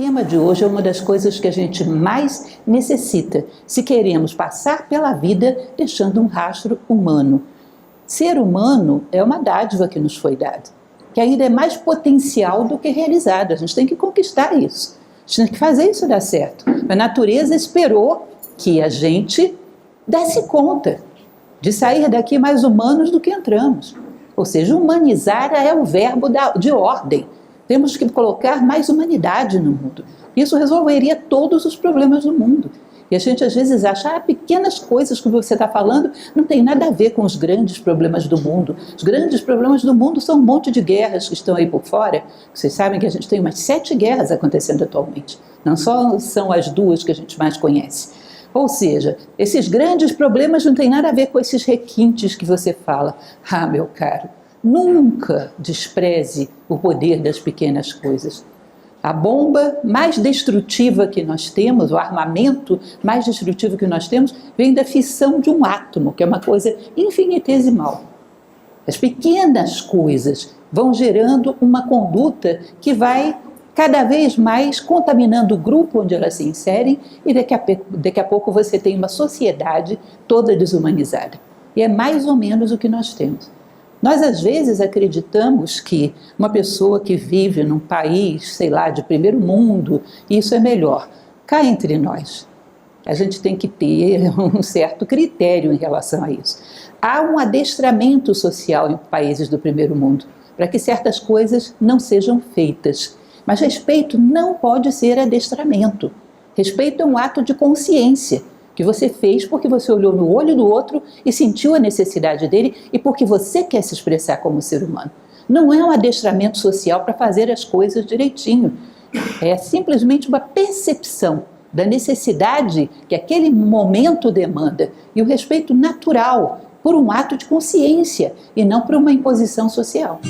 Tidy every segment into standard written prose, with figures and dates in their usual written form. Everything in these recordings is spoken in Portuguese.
tema de hoje é uma das coisas que a gente mais necessita se queremos passar pela vida deixando um rastro humano. Ser humano é uma dádiva que nos foi dada, que ainda é mais potencial do que realizado. A gente tem que conquistar isso, a gente tem que fazer isso dar certo. A natureza esperou que a gente desse conta de sair daqui mais humanos do que entramos. Ou seja, humanizar é o verbo de ordem. Temos que colocar mais humanidade no mundo. Isso resolveria todos os problemas do mundo. E a gente às vezes acha, pequenas coisas que você está falando não tem nada a ver com os grandes problemas do mundo. Os grandes problemas do mundo são um monte de guerras que estão aí por fora. Vocês sabem que a gente tem umas 7 guerras acontecendo atualmente. Não só são as 2 que a gente mais conhece. Ou seja, esses grandes problemas não têm nada a ver com esses requintes que você fala. Meu caro, nunca despreze o poder das pequenas coisas. A bomba mais destrutiva que nós temos, o armamento mais destrutivo que nós temos, vem da fissão de um átomo, que é uma coisa infinitesimal. As pequenas coisas vão gerando uma conduta que vai cada vez mais contaminando o grupo onde elas se inserem e daqui a pouco você tem uma sociedade toda desumanizada. E é mais ou menos o que nós temos. Nós às vezes acreditamos que uma pessoa que vive num país, sei lá, de primeiro mundo, isso é melhor. Cá entre nós, a gente tem que ter um certo critério em relação a isso. Há um adestramento social em países do primeiro mundo, para que certas coisas não sejam feitas. Mas respeito não pode ser adestramento. Respeito é um ato de consciência que você fez porque você olhou no olho do outro e sentiu a necessidade dele e porque você quer se expressar como ser humano. Não é um adestramento social para fazer as coisas direitinho. É simplesmente uma percepção da necessidade que aquele momento demanda e o respeito natural por um ato de consciência e não por uma imposição social.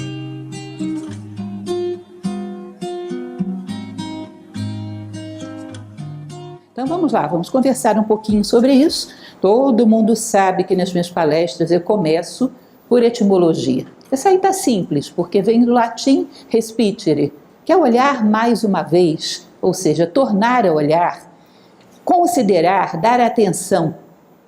Então vamos lá, vamos conversar um pouquinho sobre isso. Todo mundo sabe que nas minhas palestras eu começo por etimologia. Essa aí está simples, porque vem do latim respitere, que é olhar mais uma vez, ou seja, tornar a olhar, considerar, dar atenção.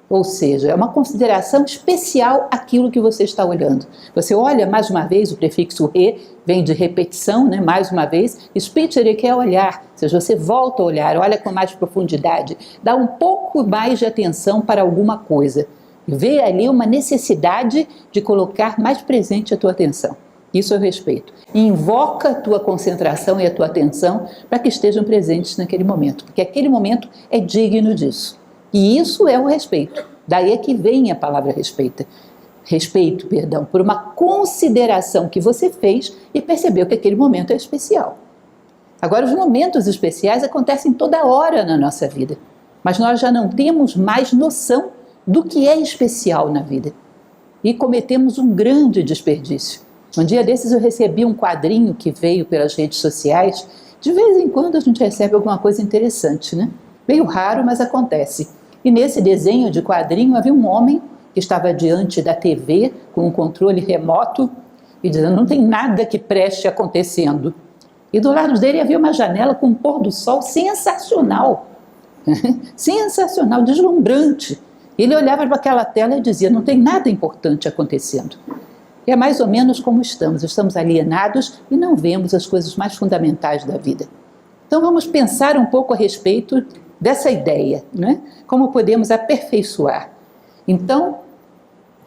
Ou seja, é uma consideração especial àquilo que você está olhando. Você olha mais uma vez, o prefixo re vem de repetição, né? Mais uma vez. Spitere que é olhar, ou seja, você volta a olhar, olha com mais profundidade, dá um pouco mais de atenção para alguma coisa. Vê ali uma necessidade de colocar mais presente a tua atenção. Isso é o respeito. E invoca a tua concentração e a tua atenção para que estejam presentes naquele momento, porque aquele momento é digno disso. E isso é o respeito. Daí é que vem a palavra respeito, por uma consideração que você fez e percebeu que aquele momento é especial. Agora, os momentos especiais acontecem toda hora na nossa vida, mas nós já não temos mais noção do que é especial na vida. E cometemos um grande desperdício. Um dia desses eu recebi um quadrinho que veio pelas redes sociais. De vez em quando a gente recebe alguma coisa interessante, né? Meio raro, mas acontece. E nesse desenho de quadrinho havia um homem que estava diante da TV com um controle remoto e dizendo, não tem nada que preste acontecendo. E do lado dele havia uma janela com um pôr do sol sensacional, sensacional, deslumbrante. Ele olhava para aquela tela e dizia, não tem nada importante acontecendo. E é mais ou menos como estamos alienados e não vemos as coisas mais fundamentais da vida. Então vamos pensar um pouco a respeito dessa ideia, né? Como podemos aperfeiçoar. Então,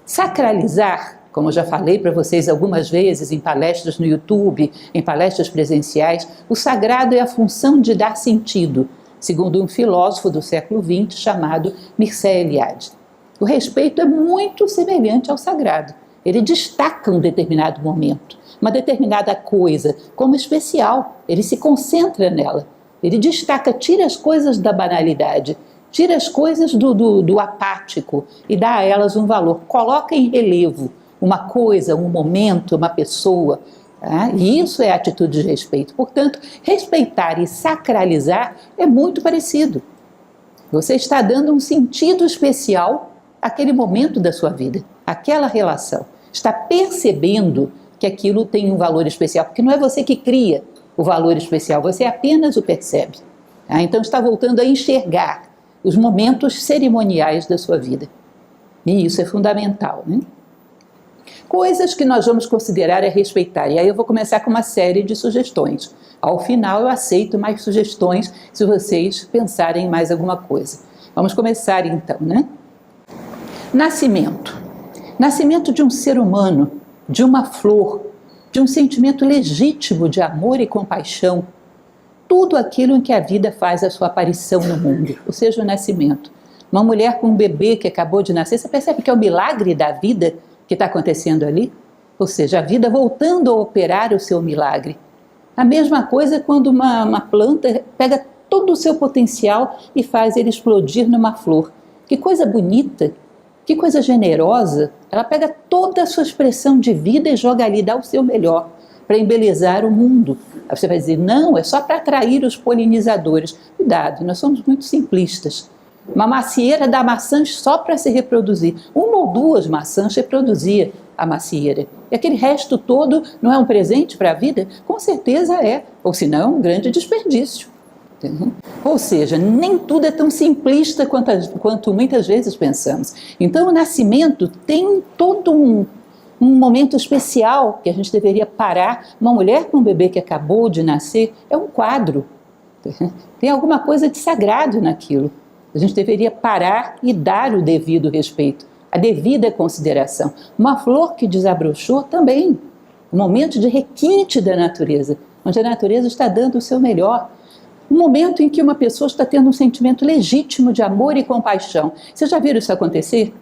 sacralizar, como eu já falei para vocês algumas vezes em palestras no YouTube, em palestras presenciais, o sagrado é a função de dar sentido, segundo um filósofo do século XX chamado Mircea Eliade. O respeito é muito semelhante ao sagrado. Ele destaca um determinado momento, uma determinada coisa como especial, ele se concentra nela. Ele destaca, tira as coisas da banalidade, tira as coisas do apático e dá a elas um valor. Coloca em relevo uma coisa, um momento, uma pessoa. Tá? E isso é atitude de respeito. Portanto, respeitar e sacralizar é muito parecido. Você está dando um sentido especial àquele momento da sua vida, àquela relação. Está percebendo que aquilo tem um valor especial, porque não é você que cria, o valor especial, você apenas o percebe. Tá? Então está voltando a enxergar os momentos cerimoniais da sua vida. E isso é fundamental, né? Coisas que nós vamos considerar e respeitar. E aí eu vou começar com uma série de sugestões. Ao final eu aceito mais sugestões se vocês pensarem em mais alguma coisa. Vamos começar então, né? Nascimento. Nascimento de um ser humano, de uma flor, de um sentimento legítimo de amor e compaixão. Tudo aquilo em que a vida faz a sua aparição no mundo, ou seja, o nascimento. Uma mulher com um bebê que acabou de nascer, você percebe que é o milagre da vida que está acontecendo ali? Ou seja, a vida voltando a operar o seu milagre. A mesma coisa quando uma planta pega todo o seu potencial e faz ele explodir numa flor. Que coisa bonita, que coisa generosa. Ela pega toda a sua expressão de vida e joga ali, dá o seu melhor para embelezar o mundo. Aí você vai dizer, não, é só para atrair os polinizadores. Cuidado, nós somos muito simplistas. Uma macieira dá maçãs só para se reproduzir. Uma ou duas maçãs reproduzia a macieira. E aquele resto todo não é um presente para a vida? Com certeza é. Ou senão é um grande desperdício. Entendeu? Ou seja, nem tudo é tão simplista quanto muitas vezes pensamos. Então o nascimento tem todo um momento especial que a gente deveria parar. Uma mulher com um bebê que acabou de nascer é um quadro. Tem alguma coisa de sagrado naquilo. A gente deveria parar e dar o devido respeito, a devida consideração. Uma flor que desabrochou também, um momento de requinte da natureza, onde a natureza está dando o seu melhor. Um momento em que uma pessoa está tendo um sentimento legítimo de amor e compaixão. Vocês já viram isso acontecer?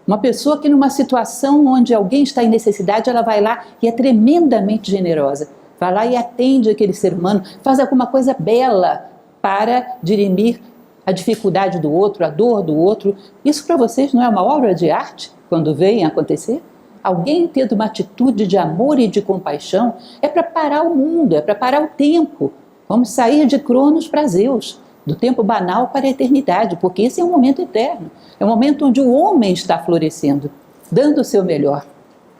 Uma pessoa que numa situação onde alguém está em necessidade, ela vai lá e é tremendamente generosa. Vai lá e atende aquele ser humano, faz alguma coisa bela para dirimir a dificuldade do outro, a dor do outro. Isso para vocês não é uma obra de arte quando vem acontecer? Alguém tendo uma atitude de amor e de compaixão é para parar o mundo, é para parar o tempo. Vamos sair de Cronos para Zeus, do tempo banal para a eternidade, porque esse é um momento eterno. É um momento onde o homem está florescendo, dando o seu melhor.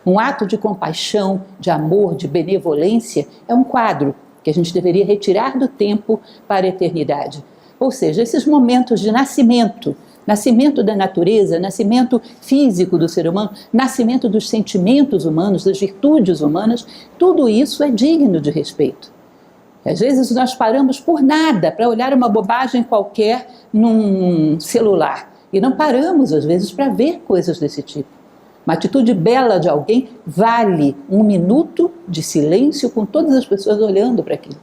Um ato de compaixão, de amor, de benevolência é um quadro que a gente deveria retirar do tempo para a eternidade. Ou seja, esses momentos de nascimento, nascimento da natureza, nascimento físico do ser humano, nascimento dos sentimentos humanos, das virtudes humanas, tudo isso é digno de respeito. Às vezes nós paramos por nada para olhar uma bobagem qualquer num celular e não paramos às vezes para ver coisas desse tipo. Uma atitude bela de alguém vale um minuto de silêncio com todas as pessoas olhando para aquilo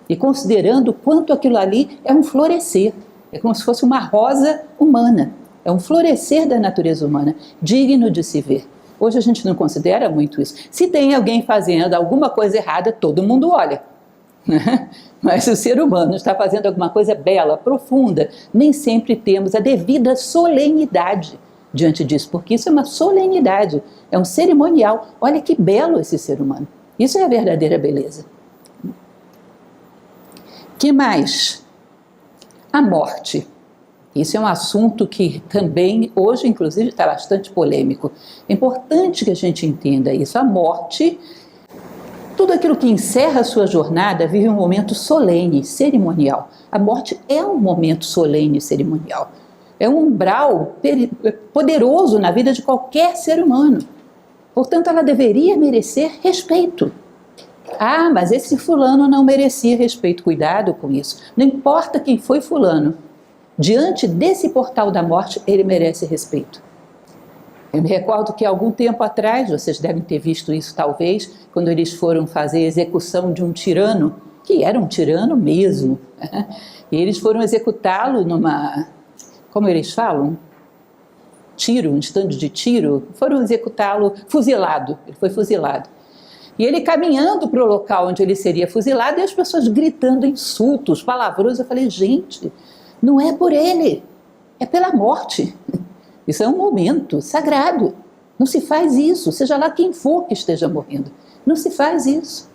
e considerando quanto aquilo ali é um florescer, é como se fosse uma rosa humana, é um florescer da natureza humana, digno de se ver. Hoje a gente não considera muito isso. Se tem alguém fazendo alguma coisa errada, todo mundo olha. Mas se o ser humano está fazendo alguma coisa bela, profunda, nem sempre temos a devida solenidade diante disso, porque isso é uma solenidade, é um cerimonial. Olha que belo esse ser humano. Isso é a verdadeira beleza. Que mais? A morte. Isso é um assunto que também, hoje, inclusive, está bastante polêmico. É importante que a gente entenda isso. A morte, tudo aquilo que encerra a sua jornada, vive um momento solene, cerimonial. A morte é um momento solene, cerimonial. É um umbral poderoso na vida de qualquer ser humano. Portanto, ela deveria merecer respeito. Ah, mas esse fulano não merecia respeito. Cuidado com isso. Não importa quem foi fulano. Diante desse portal da morte, ele merece respeito. Eu me recordo que algum tempo atrás, vocês devem ter visto isso talvez, quando eles foram fazer a execução de um tirano, que era um tirano mesmo. E eles foram executá-lo numa, como eles falam? Tiro, um estande de tiro. Foram executá-lo fuzilado. Ele foi fuzilado. E ele caminhando para o local onde ele seria fuzilado e as pessoas gritando insultos, palavrões. Eu falei, gente, não é por ele, é pela morte. Isso é um momento sagrado. Não se faz isso, seja lá quem for que esteja morrendo. Não se faz isso.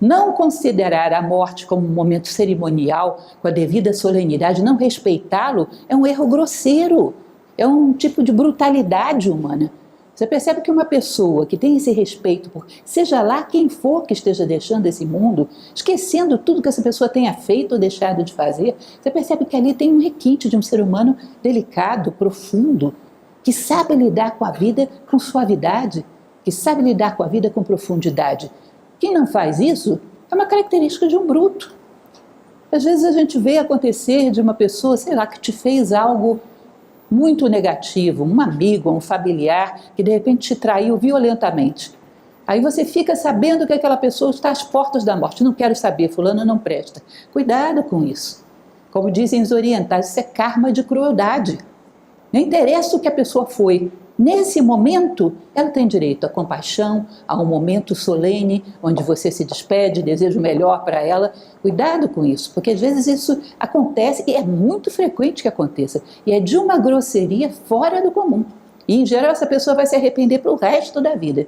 Não considerar a morte como um momento cerimonial, com a devida solenidade, não respeitá-lo, é um erro grosseiro. É um tipo de brutalidade humana. Você percebe que uma pessoa que tem esse respeito por seja lá quem for que esteja deixando esse mundo, esquecendo tudo que essa pessoa tenha feito ou deixado de fazer, você percebe que ali tem um requinte de um ser humano delicado, profundo, que sabe lidar com a vida com suavidade, que sabe lidar com a vida com profundidade. Quem não faz isso é uma característica de um bruto. Às vezes a gente vê acontecer de uma pessoa, sei lá, que te fez algo muito negativo, um amigo, um familiar, que de repente te traiu violentamente. Aí você fica sabendo que aquela pessoa está às portas da morte. Não quero saber, fulano não presta. Cuidado com isso. Como dizem os orientais, isso é karma de crueldade. Não interessa o que a pessoa foi. Nesse momento, ela tem direito à compaixão, a um momento solene, onde você se despede, deseja o melhor para ela. Cuidado com isso, porque às vezes isso acontece, e é muito frequente que aconteça, e é de uma grosseria fora do comum. E, em geral, essa pessoa vai se arrepender para o resto da vida,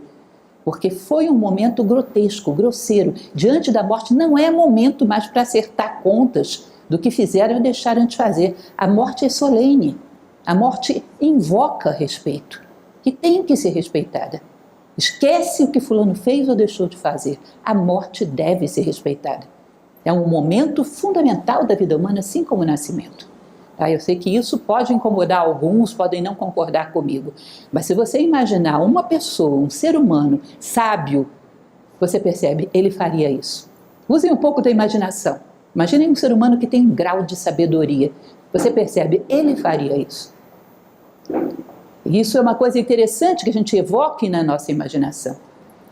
porque foi um momento grotesco, grosseiro. Diante da morte não é momento mais para acertar contas do que fizeram ou deixaram de fazer. A morte é solene. A morte invoca respeito, que tem que ser respeitada. Esquece o que fulano fez ou deixou de fazer. A morte deve ser respeitada. É um momento fundamental da vida humana, assim como o nascimento. Eu sei que isso pode incomodar alguns, podem não concordar comigo. Mas se você imaginar uma pessoa, um ser humano sábio, você percebe, ele faria isso. Usem um pouco da imaginação. Imaginem um ser humano que tem um grau de sabedoria. Você percebe, ele faria isso. Isso é uma coisa interessante que a gente evoque na nossa imaginação.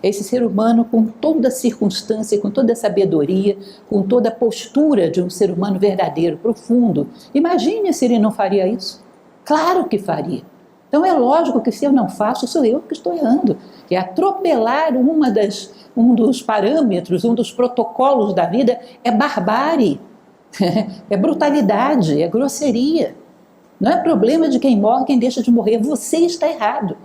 Esse ser humano com toda a circunstância, com toda a sabedoria, com toda a postura de um ser humano verdadeiro, profundo. Imagine se ele não faria isso. Claro que faria. Então é lógico que se eu não faço, sou eu que estou errando. E atropelar um dos parâmetros, um dos protocolos da vida é barbárie, é brutalidade, é grosseria. Não é problema de quem morre, quem deixa de morrer. Você está errado.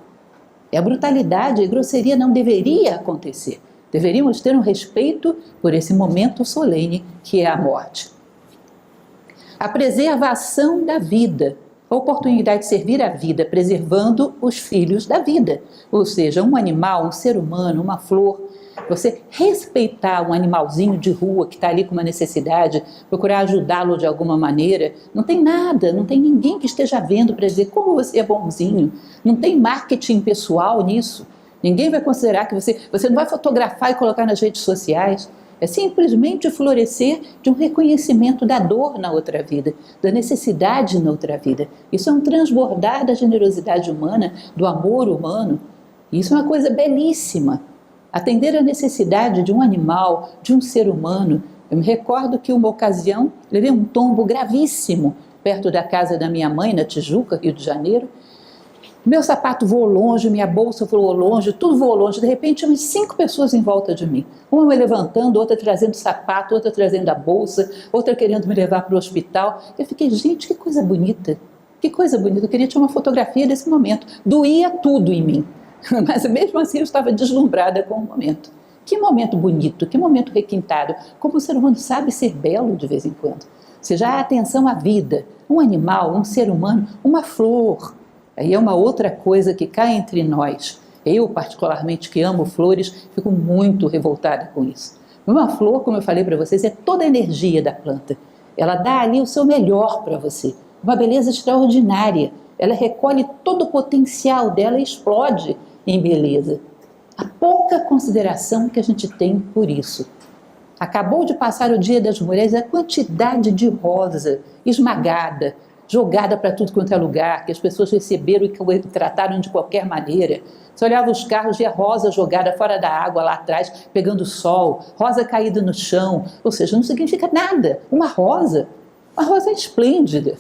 A brutalidade e a grosseria não deveria acontecer. Deveríamos ter um respeito por esse momento solene que é a morte. A preservação da vida. A oportunidade de servir a vida, preservando os filhos da vida. Ou seja, um animal, um ser humano, uma flor. Você respeitar um animalzinho de rua que está ali com uma necessidade, procurar ajudá-lo de alguma maneira, não tem nada, não tem ninguém que esteja vendo para dizer como você é bonzinho, não tem marketing pessoal nisso, ninguém vai considerar que você não vai fotografar e colocar nas redes sociais, é simplesmente florescer de um reconhecimento da dor na outra vida, da necessidade na outra vida. Isso é um transbordar da generosidade humana, do amor humano, isso é uma coisa belíssima. Atender a necessidade de um animal, de um ser humano. Eu me recordo que uma ocasião levei um tombo gravíssimo perto da casa da minha mãe, na Tijuca, Rio de Janeiro. Meu sapato voou longe, minha bolsa voou longe, tudo voou longe. De repente, umas 5 pessoas em volta de mim. Uma me levantando, outra trazendo sapato, outra trazendo a bolsa, outra querendo me levar para o hospital. Eu fiquei, gente, que coisa bonita. Que coisa bonita. Eu queria tirar uma fotografia desse momento. Doía tudo em mim. Mas mesmo assim eu estava deslumbrada com o momento. Que momento bonito, que momento requintado. Como o ser humano sabe ser belo de vez em quando. Ou seja, a atenção à vida, um animal, um ser humano, uma flor. Aí é uma outra coisa que cai entre nós. Eu, particularmente, que amo flores, fico muito revoltada com isso. Uma flor, como eu falei para vocês, é toda a energia da planta. Ela dá ali o seu melhor para você. Uma beleza extraordinária. Ela recolhe todo o potencial dela e explode em beleza. A pouca consideração que a gente tem por isso. Acabou de passar o Dia das Mulheres, a quantidade de rosa esmagada, jogada para tudo quanto é lugar, que as pessoas receberam e trataram de qualquer maneira. Você olhava os carros e a rosa jogada fora da água lá atrás, pegando sol, rosa caída no chão, ou seja, não significa nada. Uma rosa é esplêndida.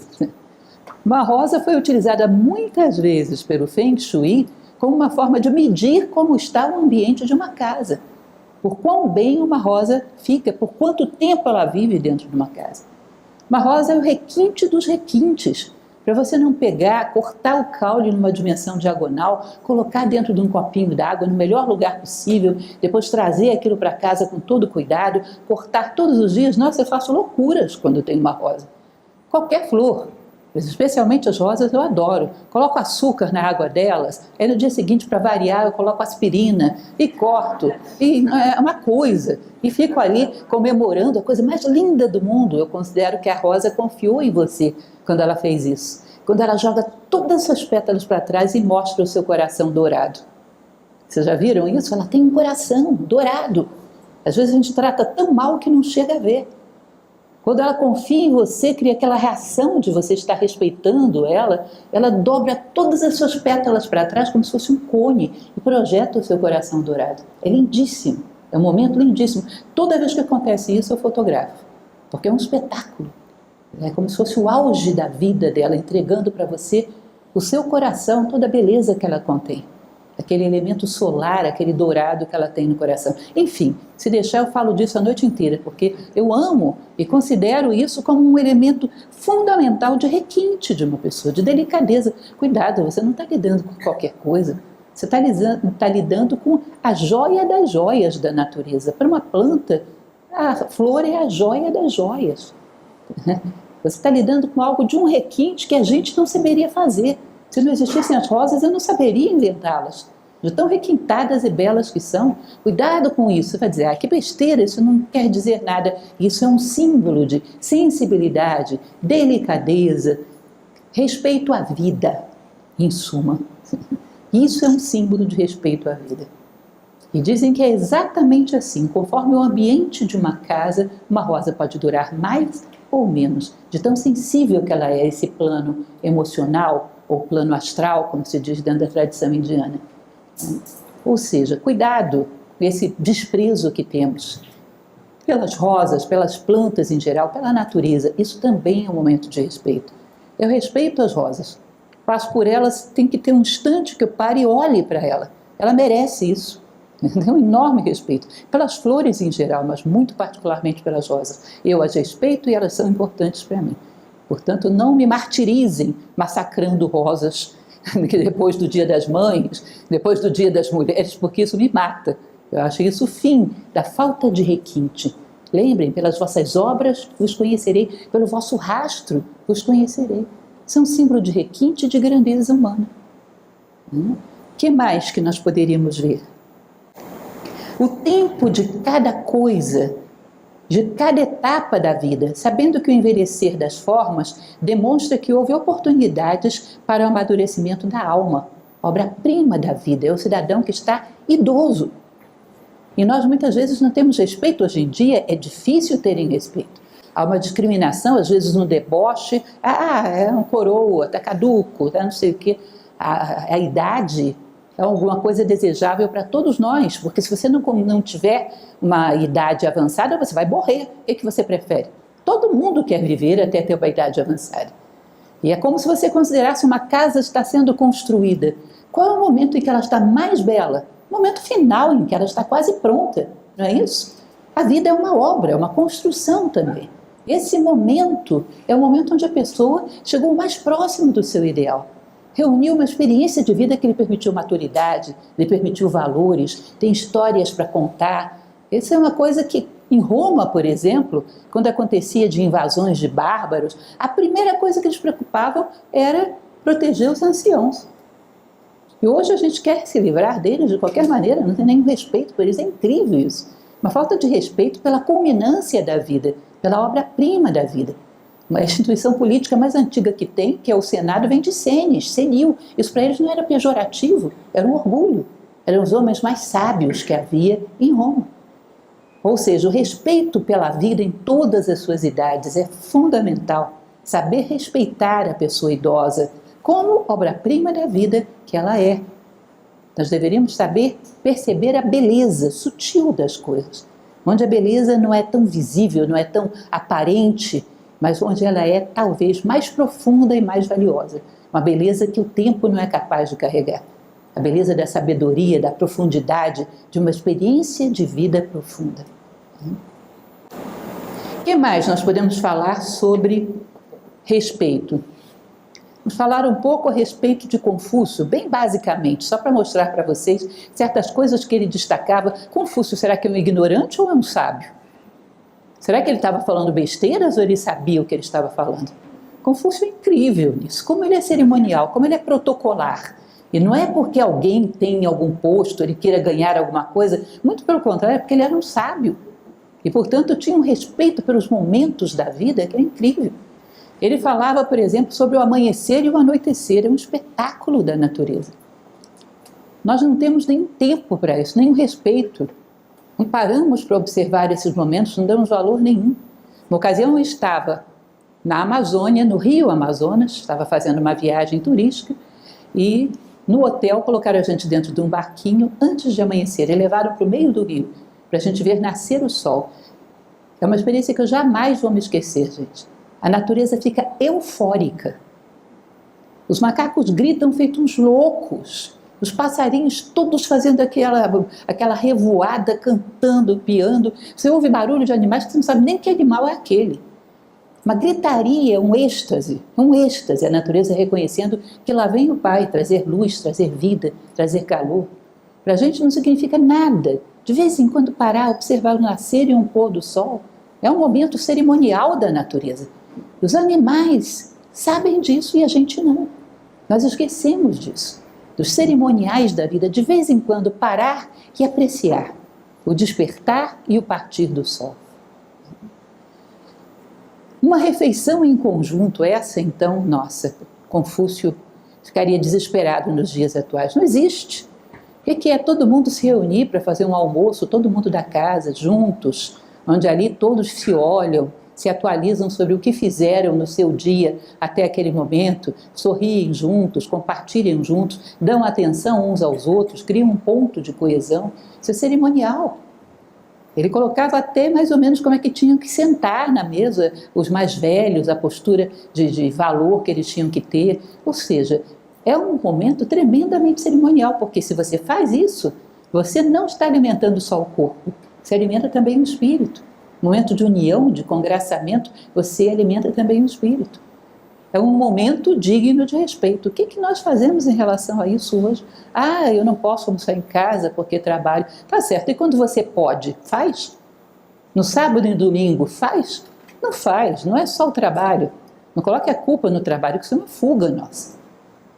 Uma rosa foi utilizada muitas vezes pelo Feng Shui como uma forma de medir como está o ambiente de uma casa. Por quão bem uma rosa fica, por quanto tempo ela vive dentro de uma casa. Uma rosa é o requinte dos requintes, para você não pegar, cortar o caule numa dimensão diagonal, colocar dentro de um copinho d'água no melhor lugar possível, depois trazer aquilo para casa com todo cuidado, cortar todos os dias. Nossa, eu faço loucuras quando tenho uma rosa. Qualquer flor. Mas especialmente as rosas eu adoro. Coloco açúcar na água delas, aí no dia seguinte, para variar, eu coloco aspirina e corto, e é uma coisa. E fico ali comemorando a coisa mais linda do mundo. Eu considero que a rosa confiou em você quando ela fez isso. Quando ela joga todas as pétalas para trás e mostra o seu coração dourado. Vocês já viram isso? Ela tem um coração dourado. Às vezes a gente trata tão mal que não chega a ver. Quando ela confia em você, cria aquela reação de você estar respeitando ela, ela dobra todas as suas pétalas para trás como se fosse um cone e projeta o seu coração dourado. É lindíssimo, é um momento lindíssimo. Toda vez que acontece isso eu fotografo, porque é um espetáculo. É como se fosse o auge da vida dela, entregando para você o seu coração, toda a beleza que ela contém. Aquele elemento solar, aquele dourado que ela tem no coração. Enfim, se deixar eu falo disso a noite inteira, porque eu amo e considero isso como um elemento fundamental de requinte de uma pessoa, de delicadeza. Cuidado, você não está lidando com qualquer coisa, você está lidando com a joia das joias da natureza. Para uma planta, a flor é a joia das joias. Você está lidando com algo de um requinte que a gente não saberia fazer. Se não existissem as rosas, eu não saberia inventá-las. De tão requintadas e belas que são. Cuidado com isso. Você vai dizer, que besteira, isso não quer dizer nada. Isso é um símbolo de sensibilidade, delicadeza, respeito à vida, em suma. Isso é um símbolo de respeito à vida. E dizem que é exatamente assim. Conforme o ambiente de uma casa, uma rosa pode durar mais ou menos. De tão sensível que ela é, esse plano emocional, ou plano astral, como se diz dentro da tradição indiana. Ou seja, cuidado com esse desprezo que temos pelas rosas, pelas plantas em geral, pela natureza. Isso também é um momento de respeito. Eu respeito as rosas. Passo por elas, tem que ter um instante que eu pare e olhe para ela. Ela merece isso. Tem um enorme respeito. Pelas flores em geral, mas muito particularmente pelas rosas. Eu as respeito e elas são importantes para mim. Portanto, não me martirizem massacrando rosas depois do Dia das Mães, depois do Dia das Mulheres, porque isso me mata. Eu acho isso o fim da falta de requinte. Lembrem, pelas vossas obras vos conhecerei, pelo vosso rastro vos conhecerei. Isso é um símbolo de requinte e de grandeza humana. O que mais que nós poderíamos ver? O tempo de cada coisa, de cada etapa da vida, sabendo que o envelhecer das formas demonstra que houve oportunidades para o amadurecimento da alma. Obra-prima da vida é o cidadão que está idoso. E nós muitas vezes não temos respeito hoje em dia, é difícil terem respeito. Há uma discriminação, às vezes no deboche, é um coroa, está caduco, tá não sei o quê. A idade é alguma coisa desejável para todos nós, porque se você não tiver uma idade avançada, você vai morrer. O que você prefere? Todo mundo quer viver até ter uma idade avançada. E é como se você considerasse uma casa está sendo construída. Qual é o momento em que ela está mais bela? O momento final, em que ela está quase pronta, não é isso? A vida é uma obra, é uma construção também. Esse momento é o momento onde a pessoa chegou mais próximo do seu ideal. Reuniu uma experiência de vida que lhe permitiu maturidade, lhe permitiu valores, tem histórias para contar. Essa é uma coisa que, em Roma, por exemplo, quando acontecia de invasões de bárbaros, a primeira coisa que eles preocupavam era proteger os anciãos. E hoje a gente quer se livrar deles de qualquer maneira, não tem nenhum respeito por eles, é incrível isso. Uma falta de respeito pela culminância da vida, pela obra-prima da vida. A instituição política mais antiga que tem, que é o Senado, vem de senes, senil. Isso para eles não era pejorativo, era um orgulho. Eram os homens mais sábios que havia em Roma. Ou seja, o respeito pela vida em todas as suas idades é fundamental. Saber respeitar a pessoa idosa como obra-prima da vida que ela é. Nós deveríamos saber perceber a beleza sutil das coisas, onde a beleza não é tão visível, não é tão aparente, mas onde ela é talvez mais profunda e mais valiosa. Uma beleza que o tempo não é capaz de carregar. A beleza da sabedoria, da profundidade, de uma experiência de vida profunda. O que mais nós podemos falar sobre respeito? Vamos falar um pouco a respeito de Confúcio, bem basicamente, só para mostrar para vocês certas coisas que ele destacava. Confúcio, será que é um ignorante ou é um sábio? Será que ele estava falando besteiras ou ele sabia o que ele estava falando? Confúcio é incrível nisso, como ele é cerimonial, como ele é protocolar. E não é porque alguém tem algum posto, ele queira ganhar alguma coisa, muito pelo contrário, é porque ele era um sábio. E, portanto, tinha um respeito pelos momentos da vida que é incrível. Ele falava, por exemplo, sobre o amanhecer e o anoitecer, é um espetáculo da natureza. Nós não temos nem tempo para isso, nem respeito. Não paramos para observar esses momentos, não damos valor nenhum. Uma ocasião eu estava na Amazônia, no Rio Amazonas, estava fazendo uma viagem turística e no hotel colocaram a gente dentro de um barquinho antes de amanhecer e levaram para o meio do rio, para a gente ver nascer o sol. É uma experiência que eu jamais vou me esquecer, gente. A natureza fica eufórica. Os macacos gritam feito uns loucos. Os passarinhos todos fazendo aquela revoada, cantando, piando. Você ouve barulho de animais que você não sabe nem que animal é aquele. Uma gritaria, um êxtase, a natureza reconhecendo que lá vem o Pai trazer luz, trazer vida, trazer calor. Para a gente não significa nada. De vez em quando parar, observar o nascer e um pôr do sol, é um momento cerimonial da natureza. Os animais sabem disso e a gente não. Nós esquecemos disso. Dos cerimoniais da vida, de vez em quando parar e apreciar o despertar e o partir do sol. Uma refeição em conjunto, essa então, nossa, Confúcio ficaria desesperado nos dias atuais. Não existe. O que é todo mundo se reunir para fazer um almoço, todo mundo da casa, juntos, onde ali todos se olham, se atualizam sobre o que fizeram no seu dia até aquele momento, sorriem juntos, compartilham juntos, dão atenção uns aos outros, criam um ponto de coesão. Isso é cerimonial. Ele colocava até mais ou menos como é que tinham que sentar na mesa os mais velhos, a postura de valor que eles tinham que ter. Ou seja, é um momento tremendamente cerimonial, porque se você faz isso, você não está alimentando só o corpo, você alimenta também o espírito. Momento de união, de congraçamento, você alimenta também o espírito. É um momento digno de respeito. O que nós fazemos em relação a isso hoje? Ah, eu não posso almoçar em casa porque trabalho. Tá certo, e quando você pode, faz? No sábado e domingo, faz? Não faz, não é só o trabalho. Não coloque a culpa no trabalho, que isso é uma fuga nossa.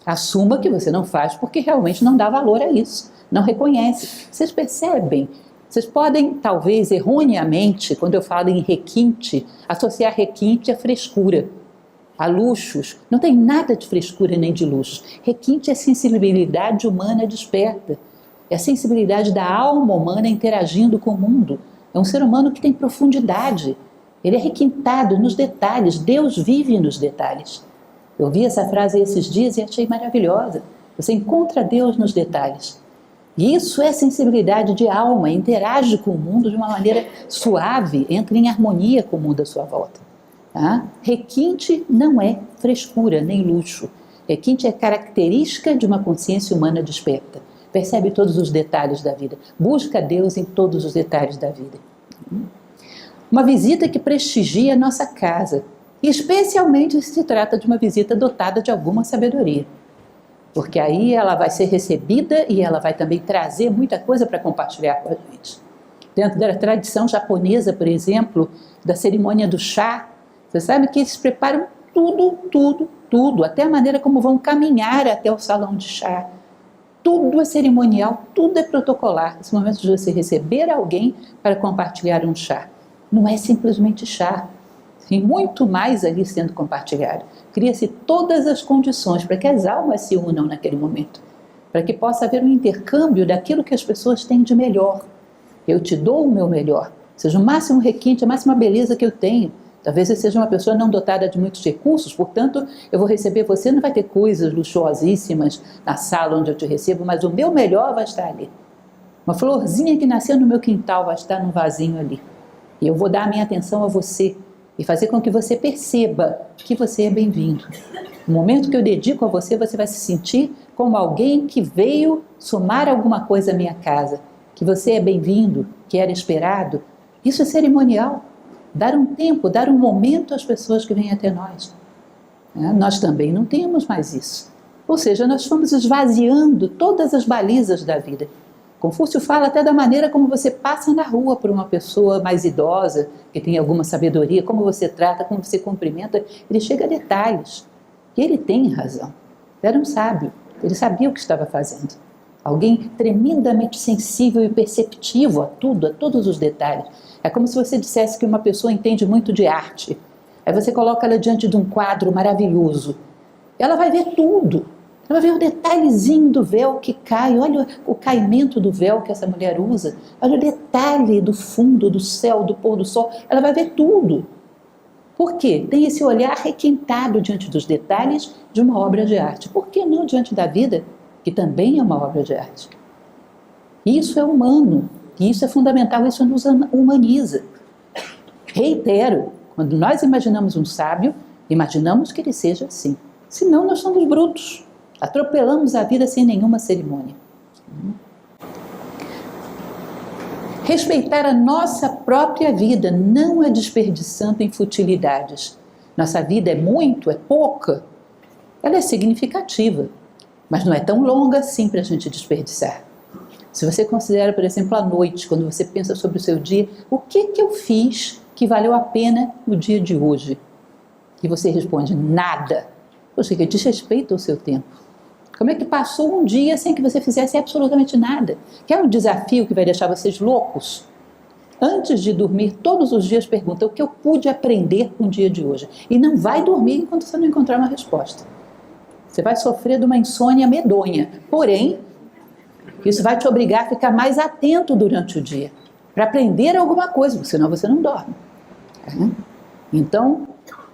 Assuma que você não faz porque realmente não dá valor a isso, não reconhece. Vocês percebem? Vocês podem, talvez, erroneamente, quando eu falo em requinte, associar requinte a frescura, a luxos. Não tem nada de frescura nem de luxos. Requinte é sensibilidade humana desperta. É a sensibilidade da alma humana interagindo com o mundo. É um ser humano que tem profundidade. Ele é requintado nos detalhes. Deus vive nos detalhes. Eu ouvi essa frase esses dias e achei maravilhosa. Você encontra Deus nos detalhes. E isso é sensibilidade de alma, interage com o mundo de uma maneira suave, entra em harmonia com o mundo à sua volta. Tá? Requinte não é frescura nem luxo. Requinte é característica de uma consciência humana desperta. Percebe todos os detalhes da vida. Busca Deus em todos os detalhes da vida. Uma visita que prestigia a nossa casa. Especialmente se se trata de uma visita dotada de alguma sabedoria. Porque aí ela vai ser recebida e ela vai também trazer muita coisa para compartilhar com a gente. Dentro da tradição japonesa, por exemplo, da cerimônia do chá, você sabe que eles preparam tudo, até a maneira como vão caminhar até o salão de chá. Tudo é cerimonial, tudo é protocolar. Esse momento de você receber alguém para compartilhar um chá. Não é simplesmente chá. Tem muito mais ali sendo compartilhado. Cria-se todas as condições para que as almas se unam naquele momento. Para que possa haver um intercâmbio daquilo que as pessoas têm de melhor. Eu te dou o meu melhor. Seja o máximo requinte, a máxima beleza que eu tenho. Talvez eu seja uma pessoa não dotada de muitos recursos, portanto, eu vou receber você, não vai ter coisas luxuosíssimas na sala onde eu te recebo, mas o meu melhor vai estar ali. Uma florzinha que nasceu no meu quintal vai estar num vasinho ali. E eu vou dar a minha atenção a você e fazer com que você perceba que você é bem-vindo. No momento que eu dedico a você, você vai se sentir como alguém que veio somar alguma coisa à minha casa, que você é bem-vindo, que era esperado. Isso é cerimonial. Dar um tempo, dar um momento às pessoas que vêm até nós. Nós também não temos mais isso. Ou seja, nós fomos esvaziando todas as balizas da vida. Confúcio fala até da maneira como você passa na rua por uma pessoa mais idosa, que tem alguma sabedoria, como você trata, como você cumprimenta, ele chega a detalhes. E ele tem razão. Era um sábio, ele sabia o que estava fazendo. Alguém tremendamente sensível e perceptivo a tudo, a todos os detalhes. É como se você dissesse que uma pessoa entende muito de arte. Aí você coloca ela diante de um quadro maravilhoso. Ela vai ver tudo. Ela vai ver o detalhezinho do véu que cai. Olha o caimento do véu que essa mulher usa. Olha o detalhe do fundo, do céu, do pôr do sol. Ela vai ver tudo. Por quê? Tem esse olhar requintado diante dos detalhes de uma obra de arte. Por que não diante da vida, que também é uma obra de arte? Isso é humano. E isso é fundamental. Isso nos humaniza. Reitero, quando nós imaginamos um sábio, imaginamos que ele seja assim. Senão nós somos brutos. Atropelamos a vida sem nenhuma cerimônia. Respeitar a nossa própria vida, não a desperdiçando em futilidades. Nossa vida é muito, é pouca. Ela é significativa, mas não é tão longa assim para a gente desperdiçar. Se você considera, por exemplo, a noite, quando você pensa sobre o seu dia, o que eu fiz que valeu a pena no dia de hoje? E você responde, nada. Poxa, que desrespeito ao seu tempo. Como é que passou um dia sem que você fizesse absolutamente nada? Quer um desafio que vai deixar vocês loucos? Antes de dormir, todos os dias pergunta o que eu pude aprender com o dia de hoje. E não vai dormir enquanto você não encontrar uma resposta. Você vai sofrer de uma insônia medonha. Porém, isso vai te obrigar a ficar mais atento durante o dia. Para aprender alguma coisa, senão você não dorme. Então,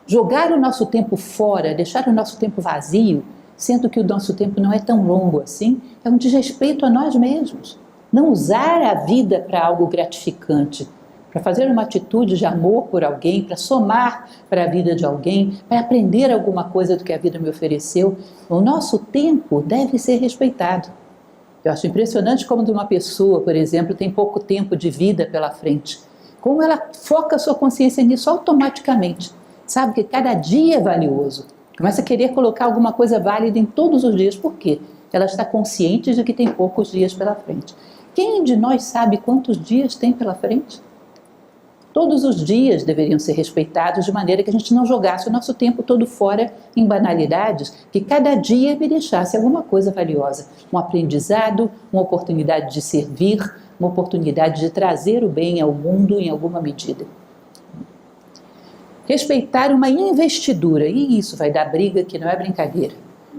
jogar o nosso tempo fora, deixar o nosso tempo vazio, sendo que o nosso tempo não é tão longo assim, é um desrespeito a nós mesmos. Não usar a vida para algo gratificante, para fazer uma atitude de amor por alguém, para somar para a vida de alguém, para aprender alguma coisa do que a vida me ofereceu. O nosso tempo deve ser respeitado. Eu acho impressionante como uma pessoa, por exemplo, tem pouco tempo de vida pela frente. Como ela foca a sua consciência nisso automaticamente. Sabe que cada dia é valioso. Começa a querer colocar alguma coisa válida em todos os dias. Por quê? Ela está consciente de que tem poucos dias pela frente. Quem de nós sabe quantos dias tem pela frente? Todos os dias deveriam ser respeitados de maneira que a gente não jogasse o nosso tempo todo fora em banalidades, que cada dia me deixasse alguma coisa valiosa. Um aprendizado, uma oportunidade de servir, uma oportunidade de trazer o bem ao mundo em alguma medida. Respeitar uma investidura, e isso vai dar briga que não é brincadeira.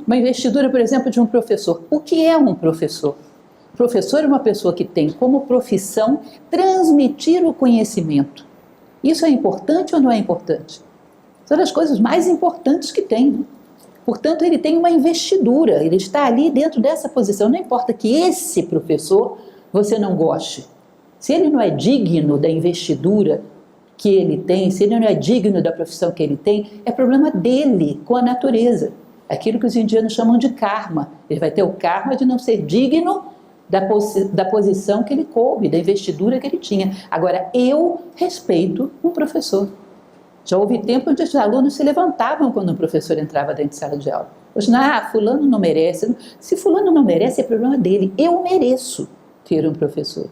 Uma investidura, por exemplo, de um professor. O que é um professor? Professor é uma pessoa que tem como profissão transmitir o conhecimento. Isso é importante ou não é importante? São das coisas mais importantes que tem. Portanto, ele tem uma investidura, ele está ali dentro dessa posição. Não importa que esse professor você não goste. Se ele não é digno da investidura que ele tem, se ele não é digno da profissão que ele tem, é problema dele com a natureza. Aquilo que os indianos chamam de karma. Ele vai ter o karma de não ser digno da posição que ele coube, da investidura que ele tinha. Agora, eu respeito um professor. Já houve tempo onde os alunos se levantavam quando um professor entrava dentro de sala de aula. Hoje, fulano não merece. Se fulano não merece, é problema dele. Eu mereço ter um professor.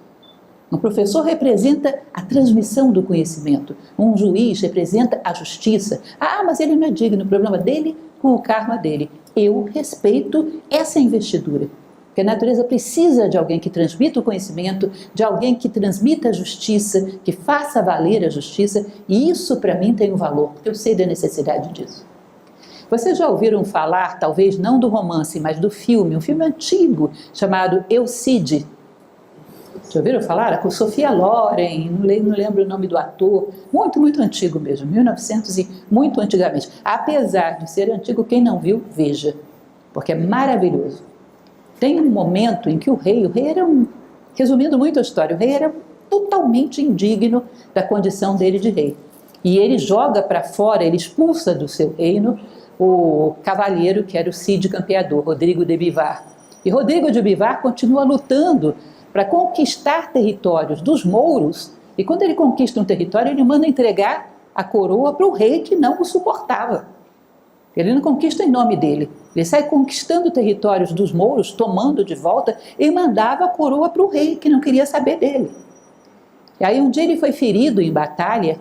Um professor representa a transmissão do conhecimento. Um juiz representa a justiça. Mas ele não é digno, o problema dele com o karma dele. Eu respeito essa investidura. Porque a natureza precisa de alguém que transmita o conhecimento, de alguém que transmita a justiça, que faça valer a justiça, e isso para mim tem um valor, porque eu sei da necessidade disso. Vocês já ouviram falar, talvez não do romance, mas do filme, um filme antigo chamado Eu, Cid. Já ouviram falar? Com Sofia Loren, não lembro o nome do ator, muito antigo mesmo, 1900 e muito antigamente. Apesar de ser antigo, quem não viu, veja, porque é maravilhoso. Tem um momento em que o rei era resumindo muito a história, o rei era totalmente indigno da condição dele de rei. E ele joga para fora, ele expulsa do seu reino o cavalheiro que era o Cid Campeador, Rodrigo de Bivar. E Rodrigo de Bivar continua lutando para conquistar territórios dos mouros, e quando ele conquista um território, ele manda entregar a coroa para o rei que não o suportava. Ele não conquista em nome dele, Ele sai conquistando territórios dos mouros, tomando de volta, e mandava a coroa para o rei, que não queria saber dele. E aí um dia ele foi ferido em batalha,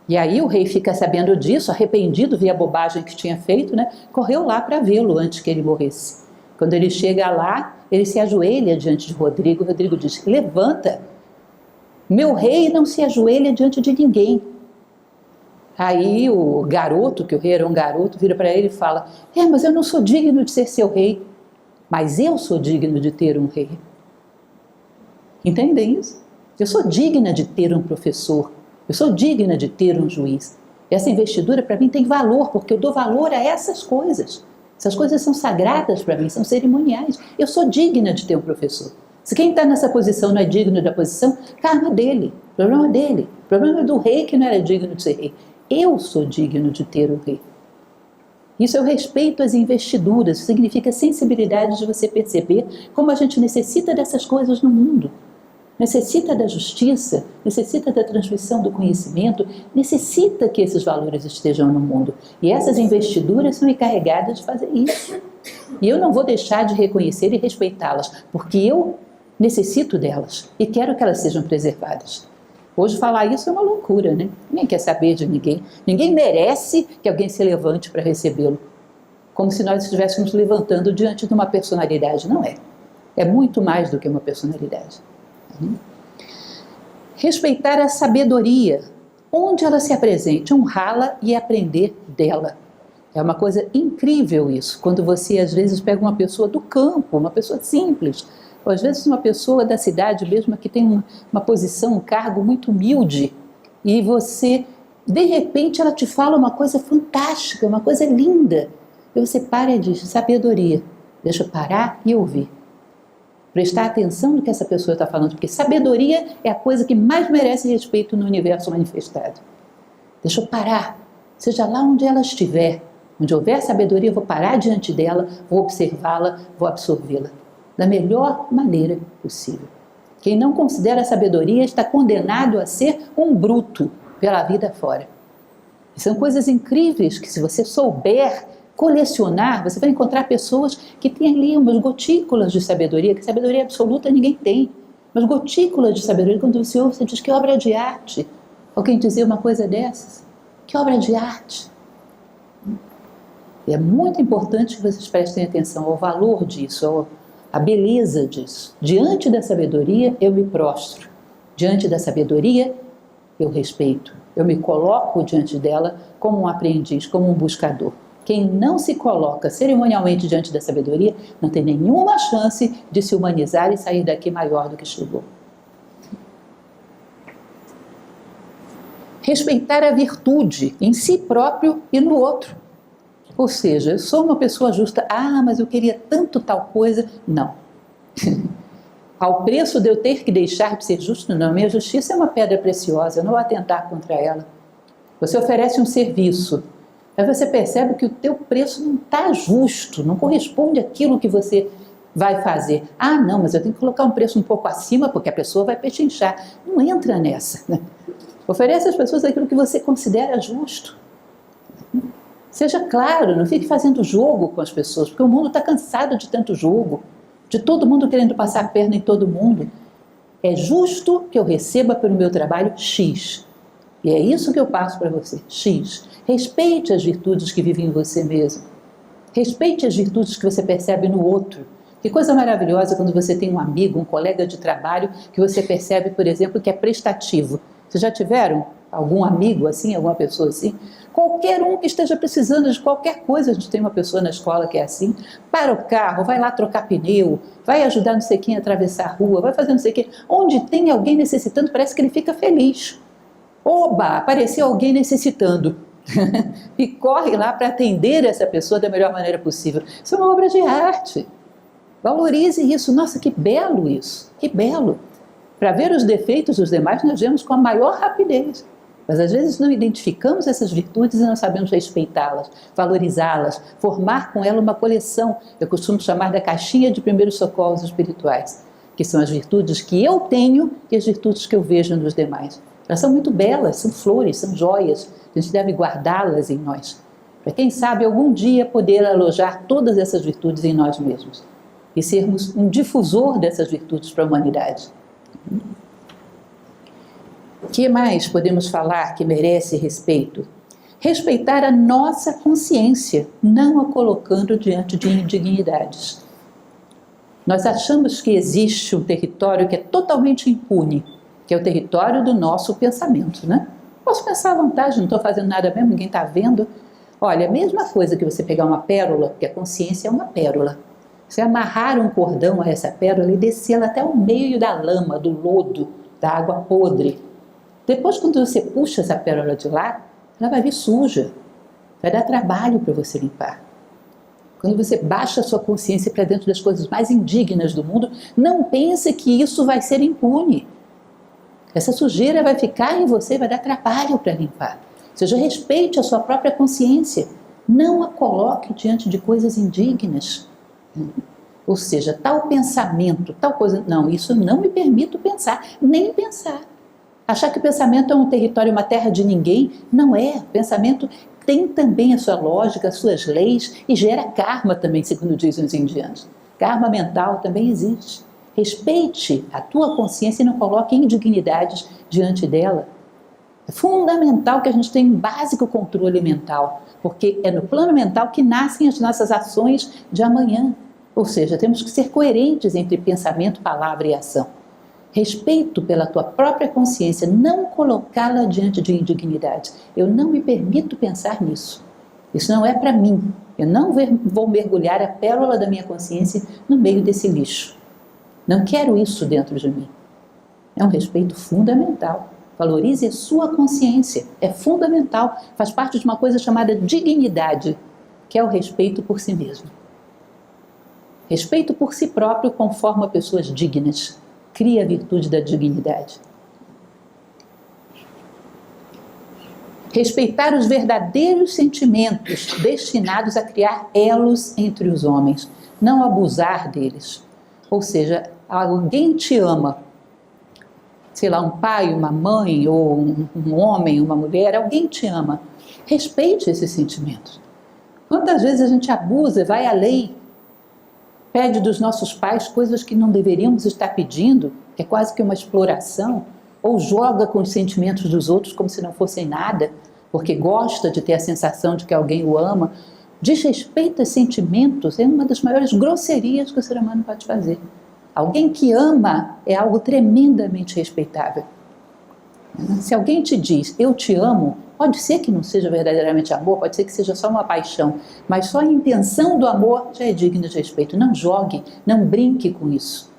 e aí o rei fica sabendo disso, arrependido, via a bobagem que tinha feito, né? Correu lá para vê-lo antes que ele morresse. Quando ele chega lá, ele se ajoelha diante de Rodrigo. Rodrigo diz: levanta, meu rei não se ajoelha diante de ninguém. Aí o garoto, que o rei era um garoto, vira para ele e fala: mas eu não sou digno de ser seu rei, mas eu sou digno de ter um rei. Entendem isso? Eu sou digna de ter um professor, eu sou digna de ter um juiz. Essa investidura para mim tem valor, porque eu dou valor a essas coisas. Essas coisas são sagradas para mim, são cerimoniais. Eu sou digna de ter um professor. Se quem está nessa posição não é digno da posição, karma dele, problema dele. Problema do rei que não era digno de ser rei. Eu sou digno de ter um rei. Isso é o respeito às investiduras, significa sensibilidade de você perceber como a gente necessita dessas coisas no mundo. Necessita da justiça, necessita da transmissão do conhecimento, necessita que esses valores estejam no mundo. E essas investiduras são encarregadas de fazer isso. E eu não vou deixar de reconhecer e respeitá-las, porque eu necessito delas e quero que elas sejam preservadas. Hoje falar isso é uma loucura, né? Ninguém quer saber de ninguém. Ninguém merece que alguém se levante para recebê-lo. Como se nós estivéssemos levantando diante de uma personalidade. Não é. É muito mais do que uma personalidade. Respeitar a sabedoria, onde ela se apresente, honrá-la e aprender dela. É uma coisa incrível isso, quando você às vezes pega uma pessoa do campo, uma pessoa simples, ou às vezes uma pessoa da cidade mesmo que tem uma posição, um cargo muito humilde, e você, de repente, ela te fala uma coisa fantástica, uma coisa linda, e você para e diz: sabedoria, deixa eu parar e ouvir. Prestar atenção no que essa pessoa está falando, porque sabedoria é a coisa que mais merece respeito no universo manifestado. Deixa eu parar, seja lá onde ela estiver, onde houver sabedoria, eu vou parar diante dela, vou observá-la, vou absorvê-la, da melhor maneira possível. Quem não considera a sabedoria está condenado a ser um bruto pela vida fora. E são coisas incríveis que, se você souber colecionar, você vai encontrar pessoas que têm ali umas gotículas de sabedoria, que sabedoria absoluta ninguém tem, mas gotículas de sabedoria. Quando você ouve, você diz: que obra de arte. Alguém dizer uma coisa dessas? Que obra de arte. E é muito importante que vocês prestem atenção ao valor disso, à beleza disso. Diante da sabedoria, eu me prostro. Diante da sabedoria, eu respeito. Eu me coloco diante dela como um aprendiz, como um buscador. Quem não se coloca cerimonialmente diante da sabedoria não tem nenhuma chance de se humanizar e sair daqui maior do que chegou. Respeitar a virtude em si próprio e no outro. Ou seja, eu sou uma pessoa justa, mas eu queria tanto tal coisa. Não. Ao preço de eu ter que deixar de ser justo, não. Minha justiça é uma pedra preciosa, eu não vou atentar contra ela. Você oferece um serviço, aí você percebe que o teu preço não está justo, não corresponde àquilo que você vai fazer. Não, mas eu tenho que colocar um preço um pouco acima, porque a pessoa vai pechinchar. Não entra nessa, né? Oferece às pessoas aquilo que você considera justo. Seja claro, não fique fazendo jogo com as pessoas, porque o mundo está cansado de tanto jogo, de todo mundo querendo passar a perna em todo mundo. É justo que eu receba pelo meu trabalho X. E é isso que eu passo para você, X. Respeite as virtudes que vivem em você mesmo. Respeite as virtudes que você percebe no outro. Que coisa maravilhosa quando você tem um amigo, um colega de trabalho, que você percebe, por exemplo, que é prestativo. Vocês já tiveram algum amigo assim, alguma pessoa assim? Qualquer um que esteja precisando de qualquer coisa, a gente tem uma pessoa na escola que é assim, para o carro, vai lá trocar pneu, vai ajudar não sei quem a atravessar a rua, vai fazer não sei quem. Onde tem alguém necessitando, parece que ele fica feliz. Oba, apareceu alguém necessitando. E corre lá para atender essa pessoa da melhor maneira possível. Isso é uma obra de arte. Valorize isso. Nossa, que belo isso, que belo. Para ver os defeitos dos demais, nós vemos com a maior rapidez. Mas às vezes não identificamos essas virtudes e não sabemos respeitá-las, valorizá-las, formar com ela uma coleção. Eu costumo chamar da caixinha de primeiros socorros espirituais, que são as virtudes que eu tenho e as virtudes que eu vejo nos demais. Elas são muito belas, são flores, são joias. A gente deve guardá-las em nós, Para quem sabe algum dia poder alojar todas essas virtudes em nós mesmos e sermos um difusor dessas virtudes para a humanidade. O que mais podemos falar que merece respeito? Respeitar a nossa consciência, não a colocando diante de indignidades. Nós achamos que existe um território que é totalmente impune, que é o território do nosso pensamento, né? Posso pensar à vontade, não estou fazendo nada mesmo, ninguém está vendo. Olha, a mesma coisa que você pegar uma pérola, porque a consciência é uma pérola. Você amarrar um cordão a essa pérola e descê-la até o meio da lama, do lodo, da água podre. Depois, quando você puxa essa pérola de lá, ela vai vir suja. Vai dar trabalho para você limpar. Quando você baixa a sua consciência para dentro das coisas mais indignas do mundo, não pense que isso vai ser impune. Essa sujeira vai ficar em você e vai dar trabalho para limpar. Ou seja, respeite a sua própria consciência. Não a coloque diante de coisas indignas. Ou seja, tal pensamento, tal coisa... Não, isso não me permito pensar, nem pensar. Achar que o pensamento é um território, uma terra de ninguém, não é. O pensamento tem também a sua lógica, as suas leis e gera karma também, segundo dizem os indianos. Karma mental também existe. Respeite a tua consciência e não coloque indignidades diante dela. É fundamental que a gente tenha um básico controle mental, porque é no plano mental que nascem as nossas ações de amanhã. Ou seja, temos que ser coerentes entre pensamento, palavra e ação. Respeito pela tua própria consciência, não colocá-la diante de indignidade. Eu não me permito pensar nisso. Isso não é para mim. Eu não vou mergulhar a pérola da minha consciência no meio desse lixo. Não quero isso dentro de mim. É um respeito fundamental. Valorize a sua consciência. É fundamental. Faz parte de uma coisa chamada dignidade, que é o respeito por si mesmo. Respeito por si próprio conforma pessoas dignas. Cria a virtude da dignidade. Respeitar os verdadeiros sentimentos destinados a criar elos entre os homens, não abusar deles. Ou seja, alguém te ama, sei lá, um pai, uma mãe, ou um homem, uma mulher, alguém te ama. Respeite esses sentimentos. Quantas vezes a gente abusa, vai além, pede dos nossos pais coisas que não deveríamos estar pedindo, que é quase que uma exploração, ou joga com os sentimentos dos outros como se não fossem nada, porque gosta de ter a sensação de que alguém o ama. Desrespeita sentimentos é uma das maiores grosserias que o ser humano pode fazer. Alguém que ama é algo tremendamente respeitável. Se alguém te diz, eu te amo, pode ser que não seja verdadeiramente amor, pode ser que seja só uma paixão, mas só a intenção do amor já é digna de respeito. Não jogue, não brinque com isso.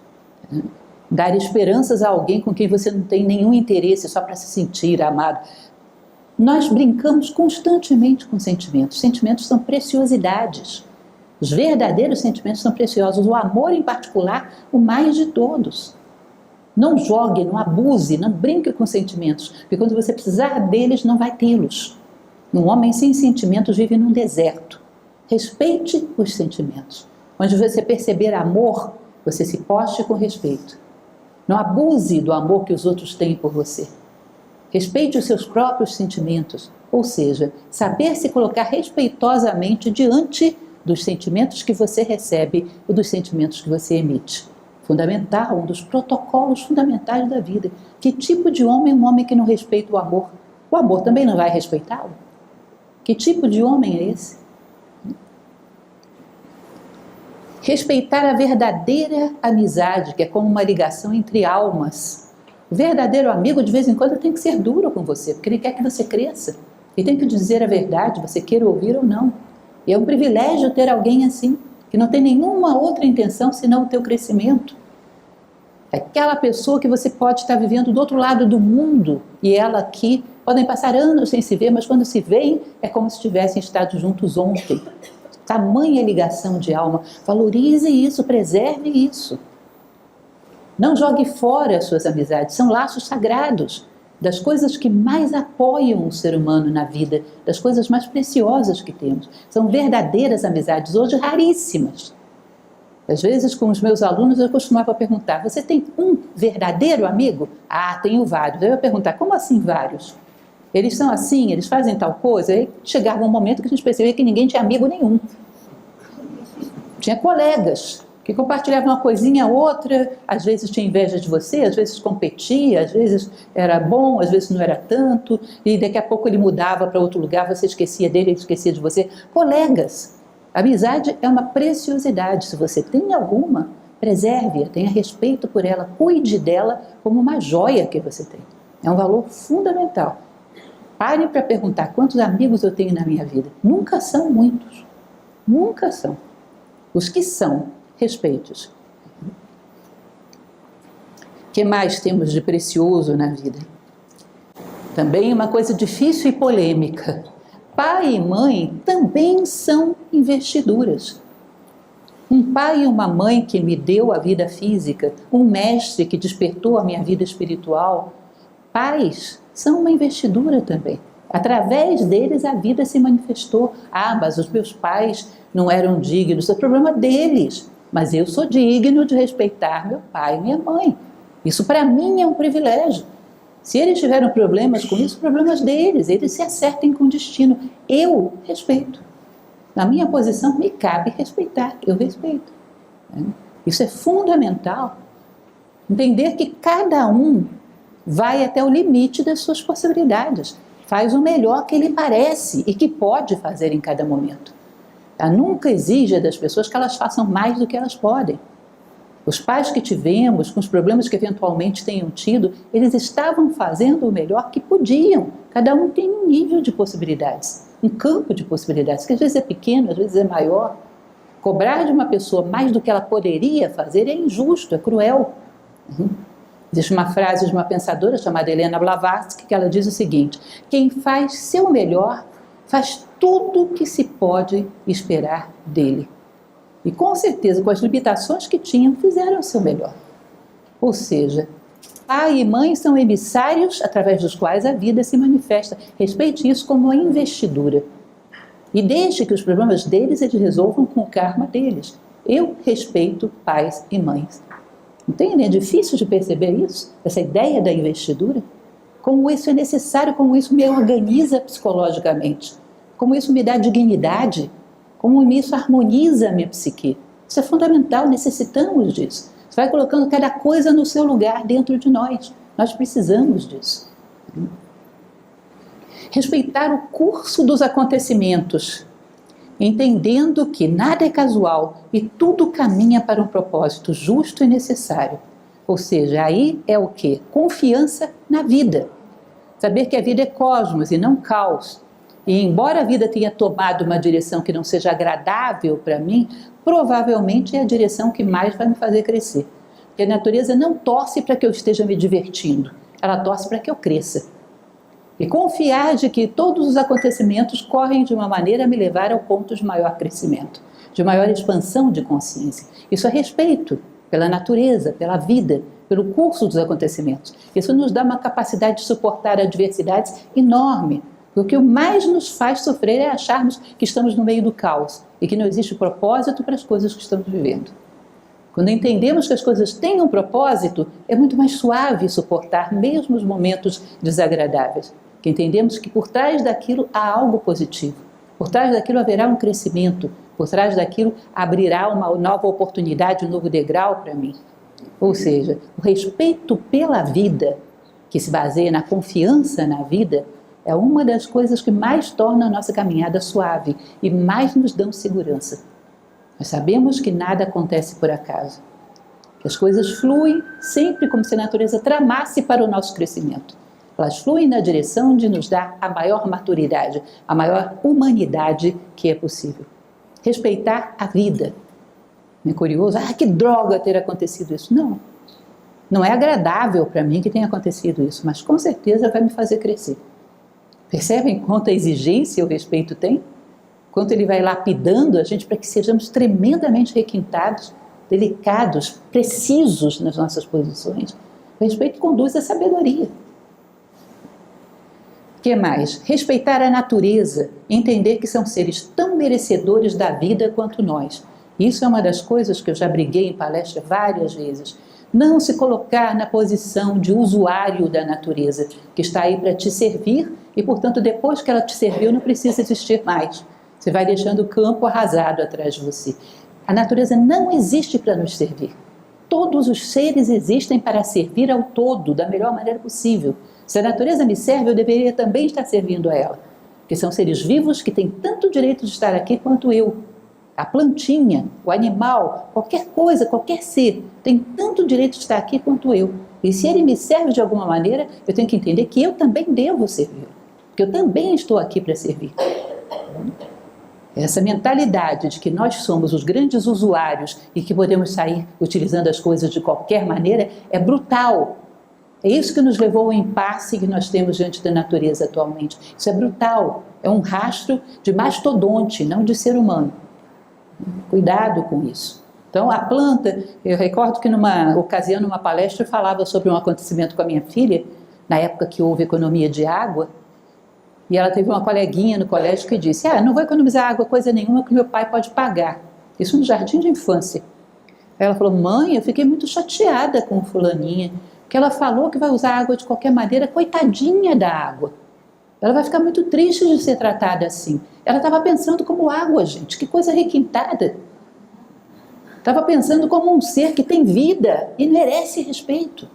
Dar esperanças a alguém com quem você não tem nenhum interesse, só para se sentir amado. Nós brincamos constantemente com sentimentos. Sentimentos são preciosidades. Os verdadeiros sentimentos são preciosos. O amor, em particular, o mais de todos. Não jogue, não abuse, não brinque com sentimentos, porque quando você precisar deles, não vai tê-los. Um homem sem sentimentos vive num deserto. Respeite os sentimentos. Onde você perceber amor, você se poste com respeito. Não abuse do amor que os outros têm por você. Respeite os seus próprios sentimentos, ou seja, saber se colocar respeitosamente diante dos sentimentos que você recebe e dos sentimentos que você emite. Fundamental, um dos protocolos fundamentais da vida. Que tipo de homem é um homem que não respeita o amor? O amor também não vai respeitá-lo? Que tipo de homem é esse? Respeitar a verdadeira amizade, que é como uma ligação entre almas. O verdadeiro amigo, de vez em quando, tem que ser duro com você, porque ele quer que você cresça. Ele tem que dizer a verdade, você queira ouvir ou não. E é um privilégio ter alguém assim, que não tem nenhuma outra intenção senão o teu crescimento. É aquela pessoa que você pode estar vivendo do outro lado do mundo e ela aqui, podem passar anos sem se ver, mas quando se veem é como se tivessem estado juntos ontem. Tamanha ligação de alma. Valorize isso, preserve isso. Não jogue fora as suas amizades, são laços sagrados, das coisas que mais apoiam o ser humano na vida, das coisas mais preciosas que temos. São verdadeiras amizades, hoje raríssimas. Às vezes, com os meus alunos, eu costumava perguntar, você tem um verdadeiro amigo? Ah, tenho vários. Eu ia perguntar, como assim vários? Eles são assim, eles fazem tal coisa. Aí chegava um momento que a gente percebia que ninguém tinha amigo nenhum. Tinha colegas que compartilhavam uma coisinha outra, às vezes tinha inveja de você, às vezes competia, às vezes era bom, às vezes não era tanto, e daqui a pouco ele mudava para outro lugar, você esquecia dele, ele esquecia de você. Colegas. A amizade é uma preciosidade. Se você tem alguma, preserve-a, tenha respeito por ela, cuide dela como uma joia que você tem. É um valor fundamental. Pare para perguntar quantos amigos eu tenho na minha vida. Nunca são muitos. Nunca são. Os que são, respeite-os. O que mais temos de precioso na vida? Também uma coisa difícil e polêmica. Pai e mãe também são investiduras. Um pai e uma mãe que me deu a vida física, um mestre que despertou a minha vida espiritual, pais são uma investidura também. Através deles a vida se manifestou. Ah, mas os meus pais não eram dignos, é problema deles. Mas eu sou digno de respeitar meu pai e minha mãe. Isso para mim é um privilégio. Se eles tiveram problemas com isso, problemas deles, eles se acertem com o destino. Eu respeito. Na minha posição, me cabe respeitar, eu respeito. Isso é fundamental. Entender que cada um vai até o limite das suas possibilidades. Faz o melhor que lhe parece e que pode fazer em cada momento. Nunca exija das pessoas que elas façam mais do que elas podem. Os pais que tivemos, com os problemas que eventualmente tenham tido, eles estavam fazendo o melhor que podiam. Cada um tem um nível de possibilidades, um campo de possibilidades, que às vezes é pequeno, às vezes é maior. Cobrar de uma pessoa mais do que ela poderia fazer é injusto, é cruel. Existe uma frase de uma pensadora chamada Helena Blavatsky, que ela diz o seguinte: quem faz seu melhor, faz tudo o que se pode esperar dele. E com certeza, com as limitações que tinham, fizeram o seu melhor. Ou seja, pai e mãe são emissários através dos quais a vida se manifesta. Respeite isso como uma investidura. E deixe que os problemas deles eles resolvam com o karma deles. Eu respeito pais e mães. Entende? É difícil de perceber isso, essa ideia da investidura. Como isso é necessário, como isso me organiza psicologicamente. Como isso me dá dignidade. Como isso harmoniza a minha psique. Isso é fundamental, necessitamos disso. Você vai colocando cada coisa no seu lugar dentro de nós. Nós precisamos disso. Respeitar o curso dos acontecimentos, entendendo que nada é casual e tudo caminha para um propósito justo e necessário. Ou seja, aí é o quê? Confiança na vida. Saber que a vida é cosmos e não caos. E embora a vida tenha tomado uma direção que não seja agradável para mim, provavelmente é a direção que mais vai me fazer crescer. Porque a natureza não torce para que eu esteja me divertindo, ela torce para que eu cresça. E confiar de que todos os acontecimentos correm de uma maneira a me levar ao ponto de maior crescimento, de maior expansão de consciência. Isso é respeito pela natureza, pela vida, pelo curso dos acontecimentos. Isso nos dá uma capacidade de suportar adversidades enorme. O que mais nos faz sofrer é acharmos que estamos no meio do caos e que não existe propósito para as coisas que estamos vivendo. Quando entendemos que as coisas têm um propósito, é muito mais suave suportar mesmo os momentos desagradáveis. Que entendemos que por trás daquilo há algo positivo, por trás daquilo haverá um crescimento, por trás daquilo abrirá uma nova oportunidade, um novo degrau para mim. Ou seja, o respeito pela vida, que se baseia na confiança na vida, é uma das coisas que mais torna a nossa caminhada suave e mais nos dão segurança. Nós sabemos que nada acontece por acaso, que as coisas fluem sempre como se a natureza tramasse para o nosso crescimento. Elas fluem na direção de nos dar a maior maturidade, a maior humanidade que é possível. Respeitar a vida. Não é curioso? Que droga ter acontecido isso. Não. Não é agradável para mim que tenha acontecido isso, mas com certeza vai me fazer crescer. Percebem quanta exigência o respeito tem? Quanto ele vai lapidando a gente para que sejamos tremendamente requintados, delicados, precisos nas nossas posições. O respeito conduz à sabedoria. O que mais? Respeitar a natureza, entender que são seres tão merecedores da vida quanto nós. Isso é uma das coisas que eu já briguei em palestra várias vezes. Não se colocar na posição de usuário da natureza, que está aí para te servir e, portanto, depois que ela te serviu, não precisa existir mais. Você vai deixando o campo arrasado atrás de você. A natureza não existe para nos servir. Todos os seres existem para servir ao todo, da melhor maneira possível. Se a natureza me serve, eu deveria também estar servindo a ela. Porque são seres vivos que têm tanto direito de estar aqui quanto eu. A plantinha, o animal, qualquer coisa, qualquer ser, tem tanto direito de estar aqui quanto eu. E se ele me serve de alguma maneira, eu tenho que entender que eu também devo servir. Que eu também estou aqui para servir. Essa mentalidade de que nós somos os grandes usuários e que podemos sair utilizando as coisas de qualquer maneira é brutal. É isso que nos levou ao impasse que nós temos diante da natureza atualmente. Isso é brutal. É um rastro de mastodonte, não de ser humano. Cuidado com isso. Então, a planta, eu recordo que numa ocasião, numa palestra, eu falava sobre um acontecimento com a minha filha, na época que houve economia de água, e ela teve uma coleguinha no colégio que disse, não vou economizar água, coisa nenhuma, que meu pai pode pagar. Isso no jardim de infância. Ela falou, mãe, eu fiquei muito chateada com fulaninha, porque ela falou que vai usar água de qualquer maneira, coitadinha da água. Ela vai ficar muito triste de ser tratada assim. Ela estava pensando como água, gente, que coisa requintada. Estava pensando como um ser que tem vida e merece respeito.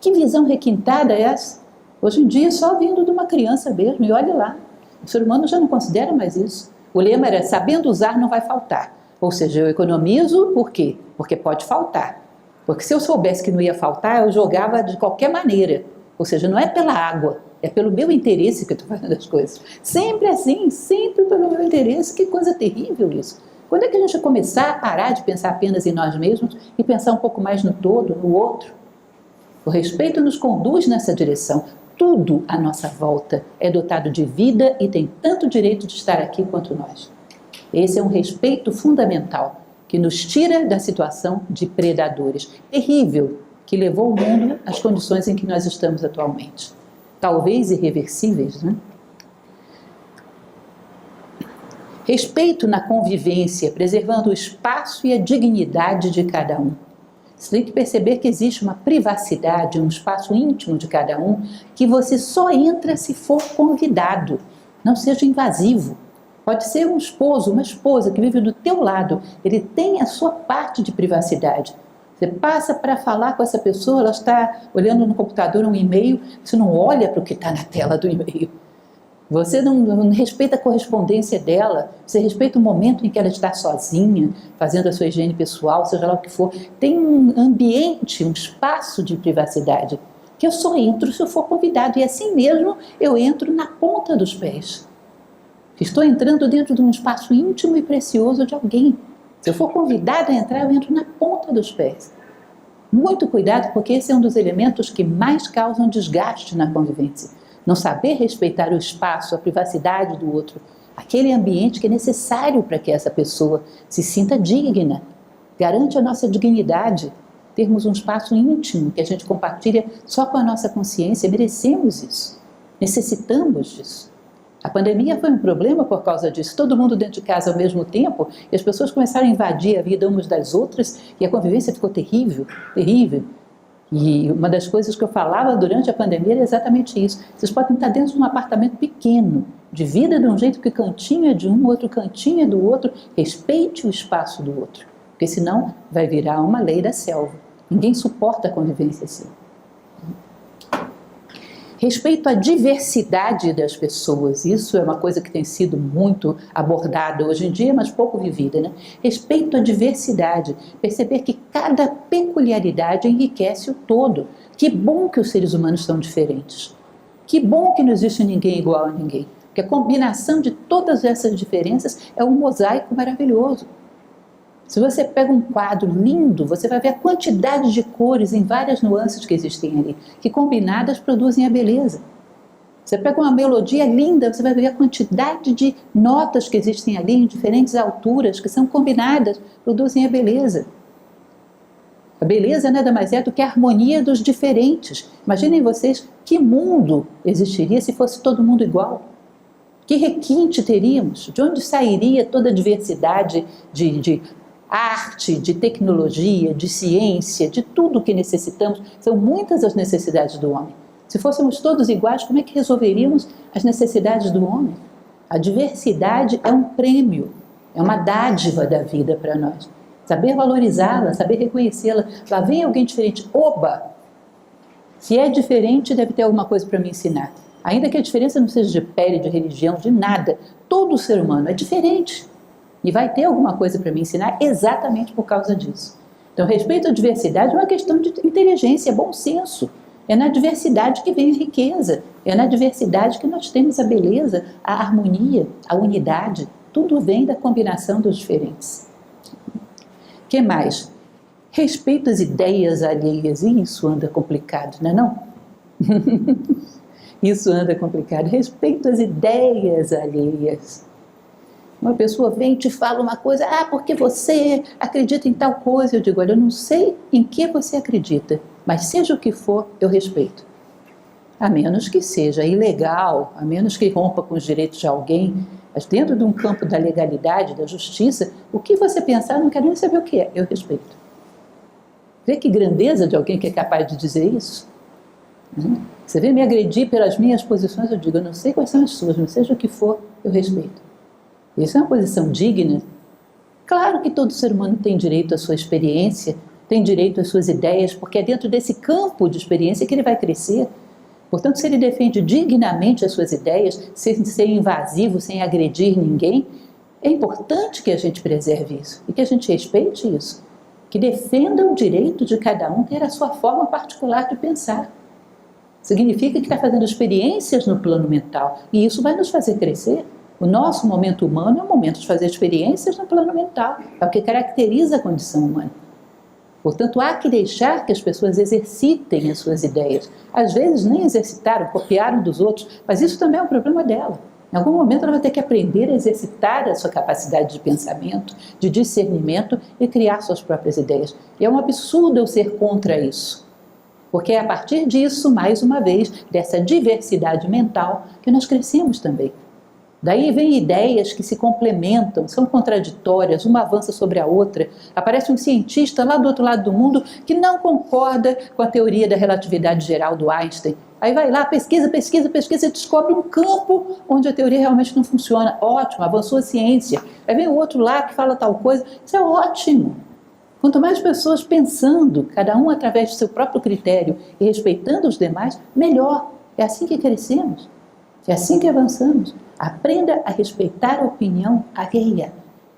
Que visão requintada é essa? Hoje em dia, só vindo de uma criança mesmo, e olha lá, o ser humano já não considera mais isso. O lema era, sabendo usar não vai faltar. Ou seja, eu economizo, por quê? Porque pode faltar. Porque se eu soubesse que não ia faltar, eu jogava de qualquer maneira. Ou seja, não é pela água, é pelo meu interesse que eu estou fazendo as coisas. Sempre assim, sempre pelo meu interesse. Que coisa terrível isso. Quando é que a gente vai começar a parar de pensar apenas em nós mesmos e pensar um pouco mais no todo, no outro? O respeito nos conduz nessa direção. Tudo à nossa volta é dotado de vida e tem tanto direito de estar aqui quanto nós. Esse é um respeito fundamental que nos tira da situação de predadores. Terrível, que levou o mundo às condições em que nós estamos atualmente. Talvez irreversíveis, né? Respeito na convivência, preservando o espaço e a dignidade de cada um. Você tem que perceber que existe uma privacidade, um espaço íntimo de cada um, que você só entra se for convidado. Não seja invasivo. Pode ser um esposo, uma esposa que vive do teu lado. Ele tem a sua parte de privacidade. Você passa para falar com essa pessoa, ela está olhando no computador um e-mail, você não olha para o que está na tela do e-mail. Você não respeita a correspondência dela, você respeita o momento em que ela está sozinha, fazendo a sua higiene pessoal, seja lá o que for. Tem um ambiente, um espaço de privacidade, que eu só entro se eu for convidado, e assim mesmo eu entro na ponta dos pés. Estou entrando dentro de um espaço íntimo e precioso de alguém. Se eu for convidada a entrar, eu entro na ponta dos pés. Muito cuidado, porque esse é um dos elementos que mais causam desgaste na convivência. Não saber respeitar o espaço, a privacidade do outro, aquele ambiente que é necessário para que essa pessoa se sinta digna, garante a nossa dignidade, termos um espaço íntimo que a gente compartilha só com a nossa consciência, merecemos isso, necessitamos disso. A pandemia foi um problema por causa disso, todo mundo dentro de casa ao mesmo tempo, e as pessoas começaram a invadir a vida umas das outras, e a convivência ficou terrível, terrível. E uma das coisas que eu falava durante a pandemia era exatamente isso. Vocês podem estar dentro de um apartamento pequeno, divida de um jeito que cantinho é de um, outro cantinho é do outro, respeite o espaço do outro, porque senão vai virar uma lei da selva. Ninguém suporta a convivência assim. Respeito à diversidade das pessoas, isso é uma coisa que tem sido muito abordada hoje em dia, mas pouco vivida, né? Respeito à diversidade, perceber que cada peculiaridade enriquece o todo. Que bom que os seres humanos são diferentes. Que bom que não existe ninguém igual a ninguém. Porque a combinação de todas essas diferenças é um mosaico maravilhoso. Se você pega um quadro lindo, você vai ver a quantidade de cores em várias nuances que existem ali, que combinadas produzem a beleza. Você pega uma melodia linda, você vai ver a quantidade de notas que existem ali em diferentes alturas, que são combinadas, produzem a beleza. A beleza nada mais é do que a harmonia dos diferentes. Imaginem vocês que mundo existiria se fosse todo mundo igual. Que requinte teríamos? De onde sairia toda a diversidade de arte, de tecnologia, de ciência, de tudo que necessitamos? São muitas as necessidades do homem. Se fôssemos todos iguais, como é que resolveríamos as necessidades do homem? A diversidade é um prêmio, é uma dádiva da vida para nós. Saber valorizá-la, saber reconhecê-la. Lá vem alguém diferente, oba! Se é diferente, deve ter alguma coisa para me ensinar. Ainda que a diferença não seja de pele, de religião, de nada. Todo ser humano é diferente. E vai ter alguma coisa para me ensinar exatamente por causa disso. Então, respeito à diversidade é uma questão de inteligência, bom senso. É na diversidade que vem a riqueza. É na diversidade que nós temos a beleza, a harmonia, a unidade. Tudo vem da combinação dos diferentes. O que mais? Respeito às ideias alheias. E isso anda complicado, não é não? Isso anda complicado. Respeito às ideias alheias. Uma pessoa vem e te fala uma coisa, porque você acredita em tal coisa. Eu digo, olha, eu não sei em que você acredita, mas seja o que for, eu respeito. A menos que seja ilegal, a menos que rompa com os direitos de alguém, mas dentro de um campo da legalidade, da justiça, o que você pensar, eu não quero nem saber o que é, eu respeito. Vê que grandeza de alguém que é capaz de dizer isso? Você vem me agredir pelas minhas posições, eu digo, eu não sei quais são as suas, mas seja o que for, eu respeito. Isso é uma posição digna. Claro que todo ser humano tem direito à sua experiência, tem direito às suas ideias, porque é dentro desse campo de experiência que ele vai crescer. Portanto, se ele defende dignamente as suas ideias, sem ser invasivo, sem agredir ninguém, é importante que a gente preserve isso e que a gente respeite isso, que defenda o direito de cada um ter a sua forma particular de pensar. Significa que está fazendo experiências no plano mental e isso vai nos fazer crescer. O nosso momento humano é um momento de fazer experiências no plano mental, é o que caracteriza a condição humana. Portanto, há que deixar que as pessoas exercitem as suas ideias. Às vezes nem exercitaram, copiaram dos outros, mas isso também é um problema dela. Em algum momento ela vai ter que aprender a exercitar a sua capacidade de pensamento, de discernimento e criar suas próprias ideias. E é um absurdo eu ser contra isso. Porque é a partir disso, mais uma vez, dessa diversidade mental, que nós crescemos também. Daí vem ideias que se complementam, são contraditórias, uma avança sobre a outra. Aparece um cientista lá do outro lado do mundo que não concorda com a teoria da relatividade geral do Einstein. Aí vai lá, pesquisa e descobre um campo onde a teoria realmente não funciona. Ótimo, avançou a ciência. Aí vem o outro lá que fala tal coisa. Isso é ótimo. Quanto mais pessoas pensando, cada um através do seu próprio critério e respeitando os demais, melhor. É assim que crescemos. É assim que avançamos. Aprenda a respeitar a opinião alheia.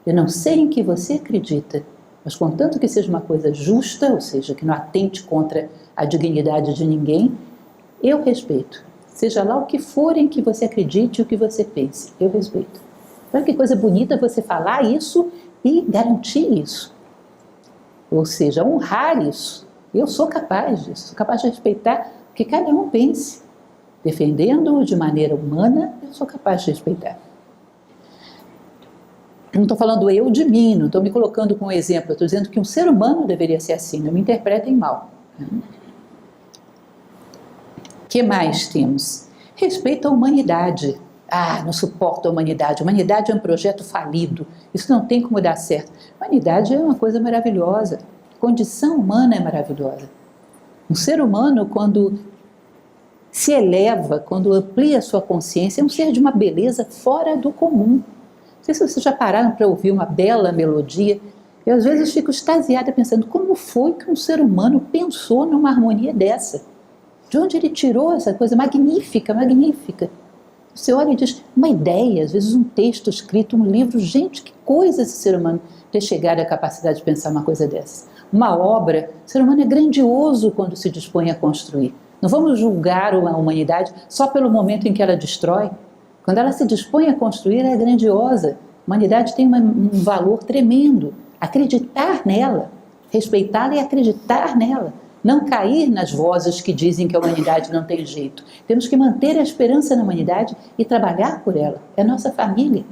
Eu não sei em que você acredita, mas contanto que seja uma coisa justa, ou seja, que não atente contra a dignidade de ninguém, eu respeito. Seja lá o que for em que você acredite e o que você pense, eu respeito. Olha que coisa bonita você falar isso e garantir isso. Ou seja, honrar isso. Eu sou capaz disso, sou capaz de respeitar o que cada um pense. Defendendo-o de maneira humana, eu sou capaz de respeitar. Não estou falando eu de mim, não estou me colocando como exemplo, estou dizendo que um ser humano deveria ser assim, não me interpretem mal. O que mais temos? Respeito à humanidade. Não suporto a humanidade. A humanidade é um projeto falido, isso não tem como dar certo. A humanidade é uma coisa maravilhosa, a condição humana é maravilhosa. Um ser humano, quando se eleva, quando amplia a sua consciência, é um ser de uma beleza fora do comum. Não sei se vocês já pararam para ouvir uma bela melodia. Eu às vezes fico extasiada pensando como foi que um ser humano pensou numa harmonia dessa? De onde ele tirou essa coisa magnífica, magnífica? Você olha e diz, uma ideia, às vezes um texto escrito, um livro, gente, que coisa esse ser humano ter chegado à capacidade de pensar uma coisa dessa. Uma obra, o ser humano é grandioso quando se dispõe a construir. Não vamos julgar a humanidade só pelo momento em que ela destrói. Quando ela se dispõe a construir, ela é grandiosa. A humanidade tem um valor tremendo. Acreditar nela, respeitá-la e acreditar nela. Não cair nas vozes que dizem que a humanidade não tem jeito. Temos que manter a esperança na humanidade e trabalhar por ela. É a nossa família.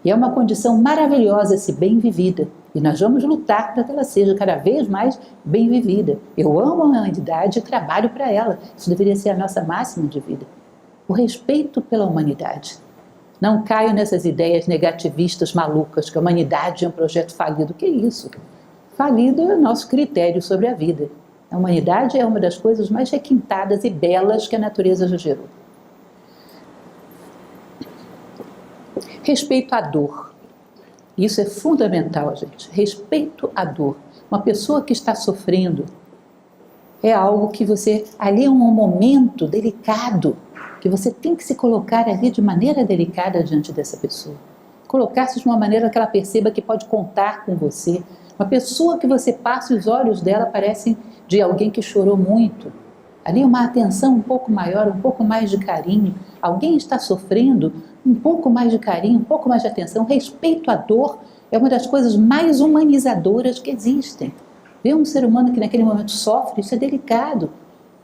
E é uma condição maravilhosa se bem vivida. E nós vamos lutar para que ela seja cada vez mais bem vivida. Eu amo a humanidade e trabalho para ela. Isso deveria ser a nossa máxima de vida. O respeito pela humanidade. Não caio nessas ideias negativistas malucas que a humanidade é um projeto falido. Que isso? Falido é o nosso critério sobre a vida. A humanidade é uma das coisas mais requintadas e belas que a natureza já gerou. Respeito à dor. Isso é fundamental, gente. Respeito à dor. Uma pessoa que está sofrendo é algo que você... Ali é um momento delicado, que você tem que se colocar ali de maneira delicada diante dessa pessoa. Colocar-se de uma maneira que ela perceba que pode contar com você. Uma pessoa que você passa e os olhos dela parecem de alguém que chorou muito. Ali uma atenção um pouco maior, um pouco mais de carinho. Alguém está sofrendo, um pouco mais de carinho, um pouco mais de atenção. Respeito à dor é uma das coisas mais humanizadoras que existem. Ver um ser humano que naquele momento sofre, isso é delicado.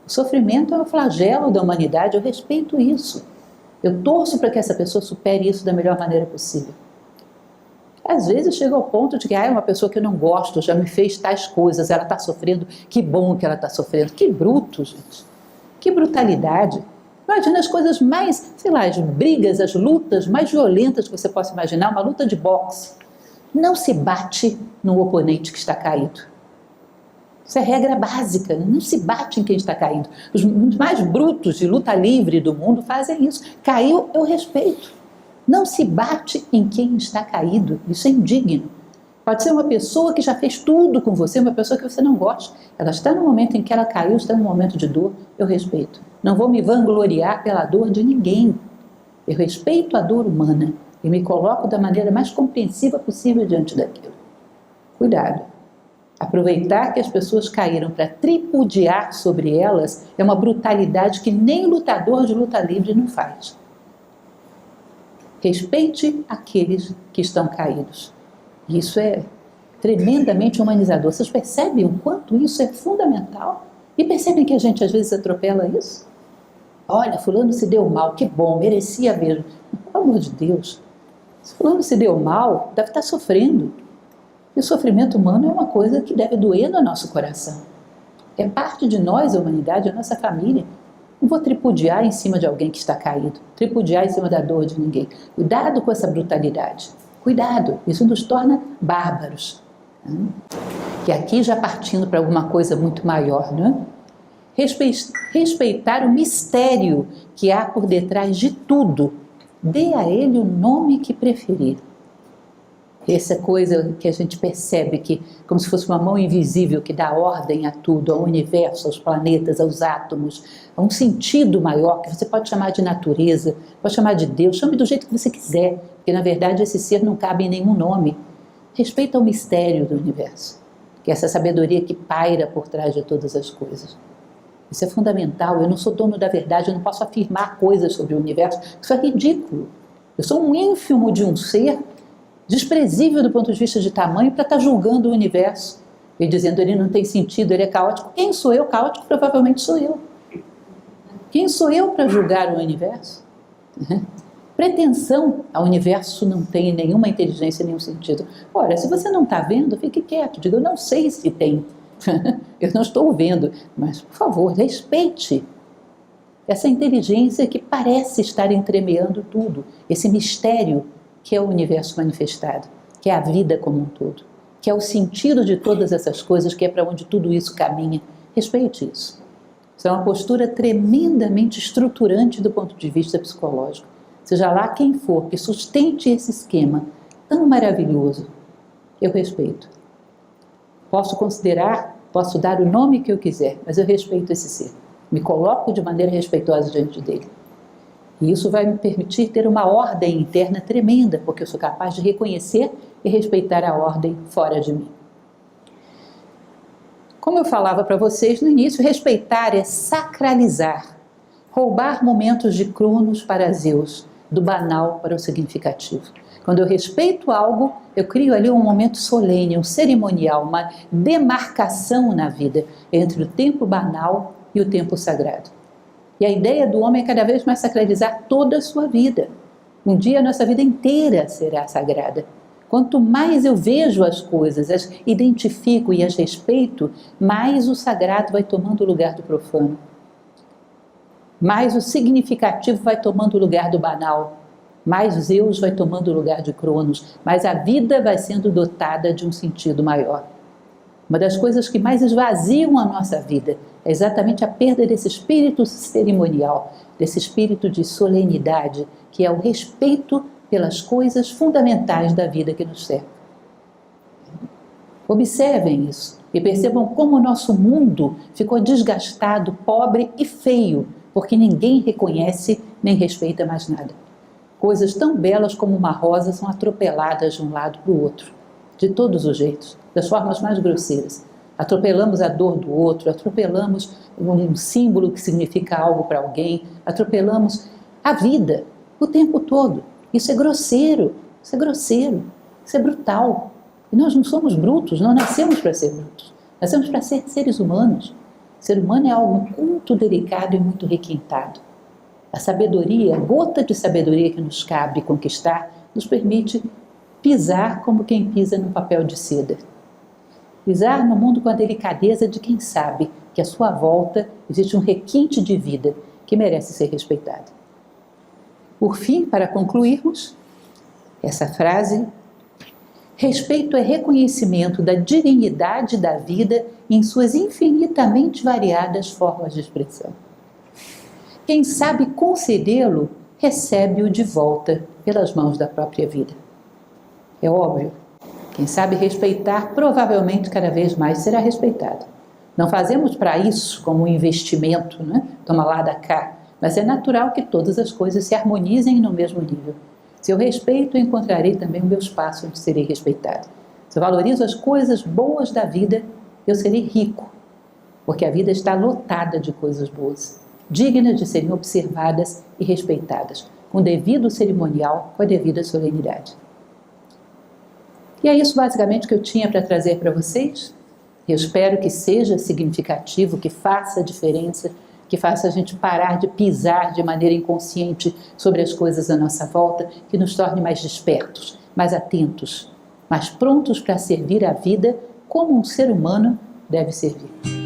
O sofrimento é um flagelo da humanidade, eu respeito isso. Eu torço para que essa pessoa supere isso da melhor maneira possível. Às vezes chega ao ponto de que é uma pessoa que eu não gosto, já me fez tais coisas, ela está sofrendo, que bom que ela está sofrendo. Que bruto, gente. Que brutalidade. Imagina as coisas mais, sei lá, as brigas, as lutas mais violentas que você possa imaginar, uma luta de boxe. Não se bate no oponente que está caído. Isso é regra básica, não se bate em quem está caindo. Os mais brutos de luta livre do mundo fazem isso. Caiu, eu respeito. Não se bate em quem está caído, isso é indigno. Pode ser uma pessoa que já fez tudo com você, uma pessoa que você não gosta. Ela está no momento em que ela caiu, está no momento de dor, eu respeito. Não vou me vangloriar pela dor de ninguém. Eu respeito a dor humana e me coloco da maneira mais compreensiva possível diante daquilo. Cuidado. Aproveitar que as pessoas caíram para tripudiar sobre elas é uma brutalidade que nem lutador de luta livre não faz. Respeite aqueles que estão caídos. Isso é tremendamente humanizador. Vocês percebem o quanto isso é fundamental? E percebem que a gente às vezes atropela isso? Olha, fulano se deu mal, que bom, merecia mesmo. Pelo amor de Deus, se fulano se deu mal, deve estar sofrendo. E o sofrimento humano é uma coisa que deve doer no nosso coração. É parte de nós, a humanidade, a nossa família. Não vou tripudiar em cima de alguém que está caído, tripudiar em cima da dor de ninguém. Cuidado com essa brutalidade. Cuidado, isso nos torna bárbaros. E aqui já partindo para alguma coisa muito maior, né? Respeitar o mistério que há por detrás de tudo. Dê a ele o nome que preferir. Essa coisa que a gente percebe que, como se fosse uma mão invisível que dá ordem a tudo, ao universo, aos planetas, aos átomos, a um sentido maior que você pode chamar de natureza, pode chamar de Deus, chame do jeito que você quiser, porque na verdade esse ser não cabe em nenhum nome. Respeita o mistério do universo, que é essa sabedoria que paira por trás de todas as coisas. Isso é fundamental. Eu não sou dono da verdade, eu não posso afirmar coisas sobre o universo, isso é ridículo. Eu sou um ínfimo de um ser desprezível do ponto de vista de tamanho para estar julgando o universo e dizendo ele não tem sentido, ele é caótico. Quem sou eu? Caótico provavelmente sou eu. Quem sou eu para julgar o universo? Pretensão ao universo não tem nenhuma inteligência, nenhum sentido. Ora, se você não está vendo, fique quieto, diga, eu não sei se tem. Eu não estou vendo, mas por favor, respeite essa inteligência que parece estar entremeando tudo, esse mistério que é o universo manifestado, que é a vida como um todo, que é o sentido de todas essas coisas, que é para onde tudo isso caminha. Respeite isso. Isso é uma postura tremendamente estruturante do ponto de vista psicológico. Seja lá quem for que sustente esse esquema tão maravilhoso, eu respeito. Posso considerar, posso dar o nome que eu quiser, mas eu respeito esse ser. Me coloco de maneira respeitosa diante dele. E isso vai me permitir ter uma ordem interna tremenda, porque eu sou capaz de reconhecer e respeitar a ordem fora de mim. Como eu falava para vocês no início, respeitar é sacralizar, roubar momentos de Cronos para Zeus, do banal para o significativo. Quando eu respeito algo, eu crio ali um momento solene, um cerimonial, uma demarcação na vida entre o tempo banal e o tempo sagrado. E a ideia do homem é cada vez mais sacralizar toda a sua vida. Um dia a nossa vida inteira será sagrada. Quanto mais eu vejo as coisas, as identifico e as respeito, mais o sagrado vai tomando o lugar do profano. Mais o significativo vai tomando o lugar do banal. Mais Zeus vai tomando o lugar de Cronos. Mais a vida vai sendo dotada de um sentido maior. Uma das coisas que mais esvaziam a nossa vida é exatamente a perda desse espírito cerimonial, desse espírito de solenidade, que é o respeito pelas coisas fundamentais da vida que nos cerca. Observem isso e percebam como o nosso mundo ficou desgastado, pobre e feio, porque ninguém reconhece nem respeita mais nada. Coisas tão belas como uma rosa são atropeladas de um lado para o outro, de todos os jeitos, das formas mais grosseiras. Atropelamos a dor do outro, atropelamos um símbolo que significa algo para alguém, atropelamos a vida o tempo todo. Isso é grosseiro, isso é brutal. E nós não somos brutos, não nascemos para ser brutos, nascemos para ser seres humanos. O ser humano é algo muito delicado e muito requintado. A sabedoria, a gota de sabedoria que nos cabe conquistar, nos permite pisar como quem pisa num papel de seda. Pisar no mundo com a delicadeza de quem sabe que à sua volta existe um requinte de vida que merece ser respeitado. Por fim, para concluirmos, essa frase: respeito é reconhecimento da dignidade da vida em suas infinitamente variadas formas de expressão. Quem sabe concedê-lo, recebe-o de volta pelas mãos da própria vida. É óbvio, quem sabe respeitar, provavelmente cada vez mais será respeitado. Não fazemos para isso como um investimento, né? Toma lá da cá, mas é natural que todas as coisas se harmonizem no mesmo nível. Se eu respeito, eu encontrarei também o meu espaço onde serei respeitado. Se eu valorizo as coisas boas da vida, eu serei rico, porque a vida está lotada de coisas boas, dignas de serem observadas e respeitadas, com devido cerimonial, com a devida solenidade. E é isso basicamente que eu tinha para trazer para vocês. Eu espero que seja significativo, que faça diferença, que faça a gente parar de pisar de maneira inconsciente sobre as coisas à nossa volta, que nos torne mais despertos, mais atentos, mais prontos para servir a vida como um ser humano deve servir.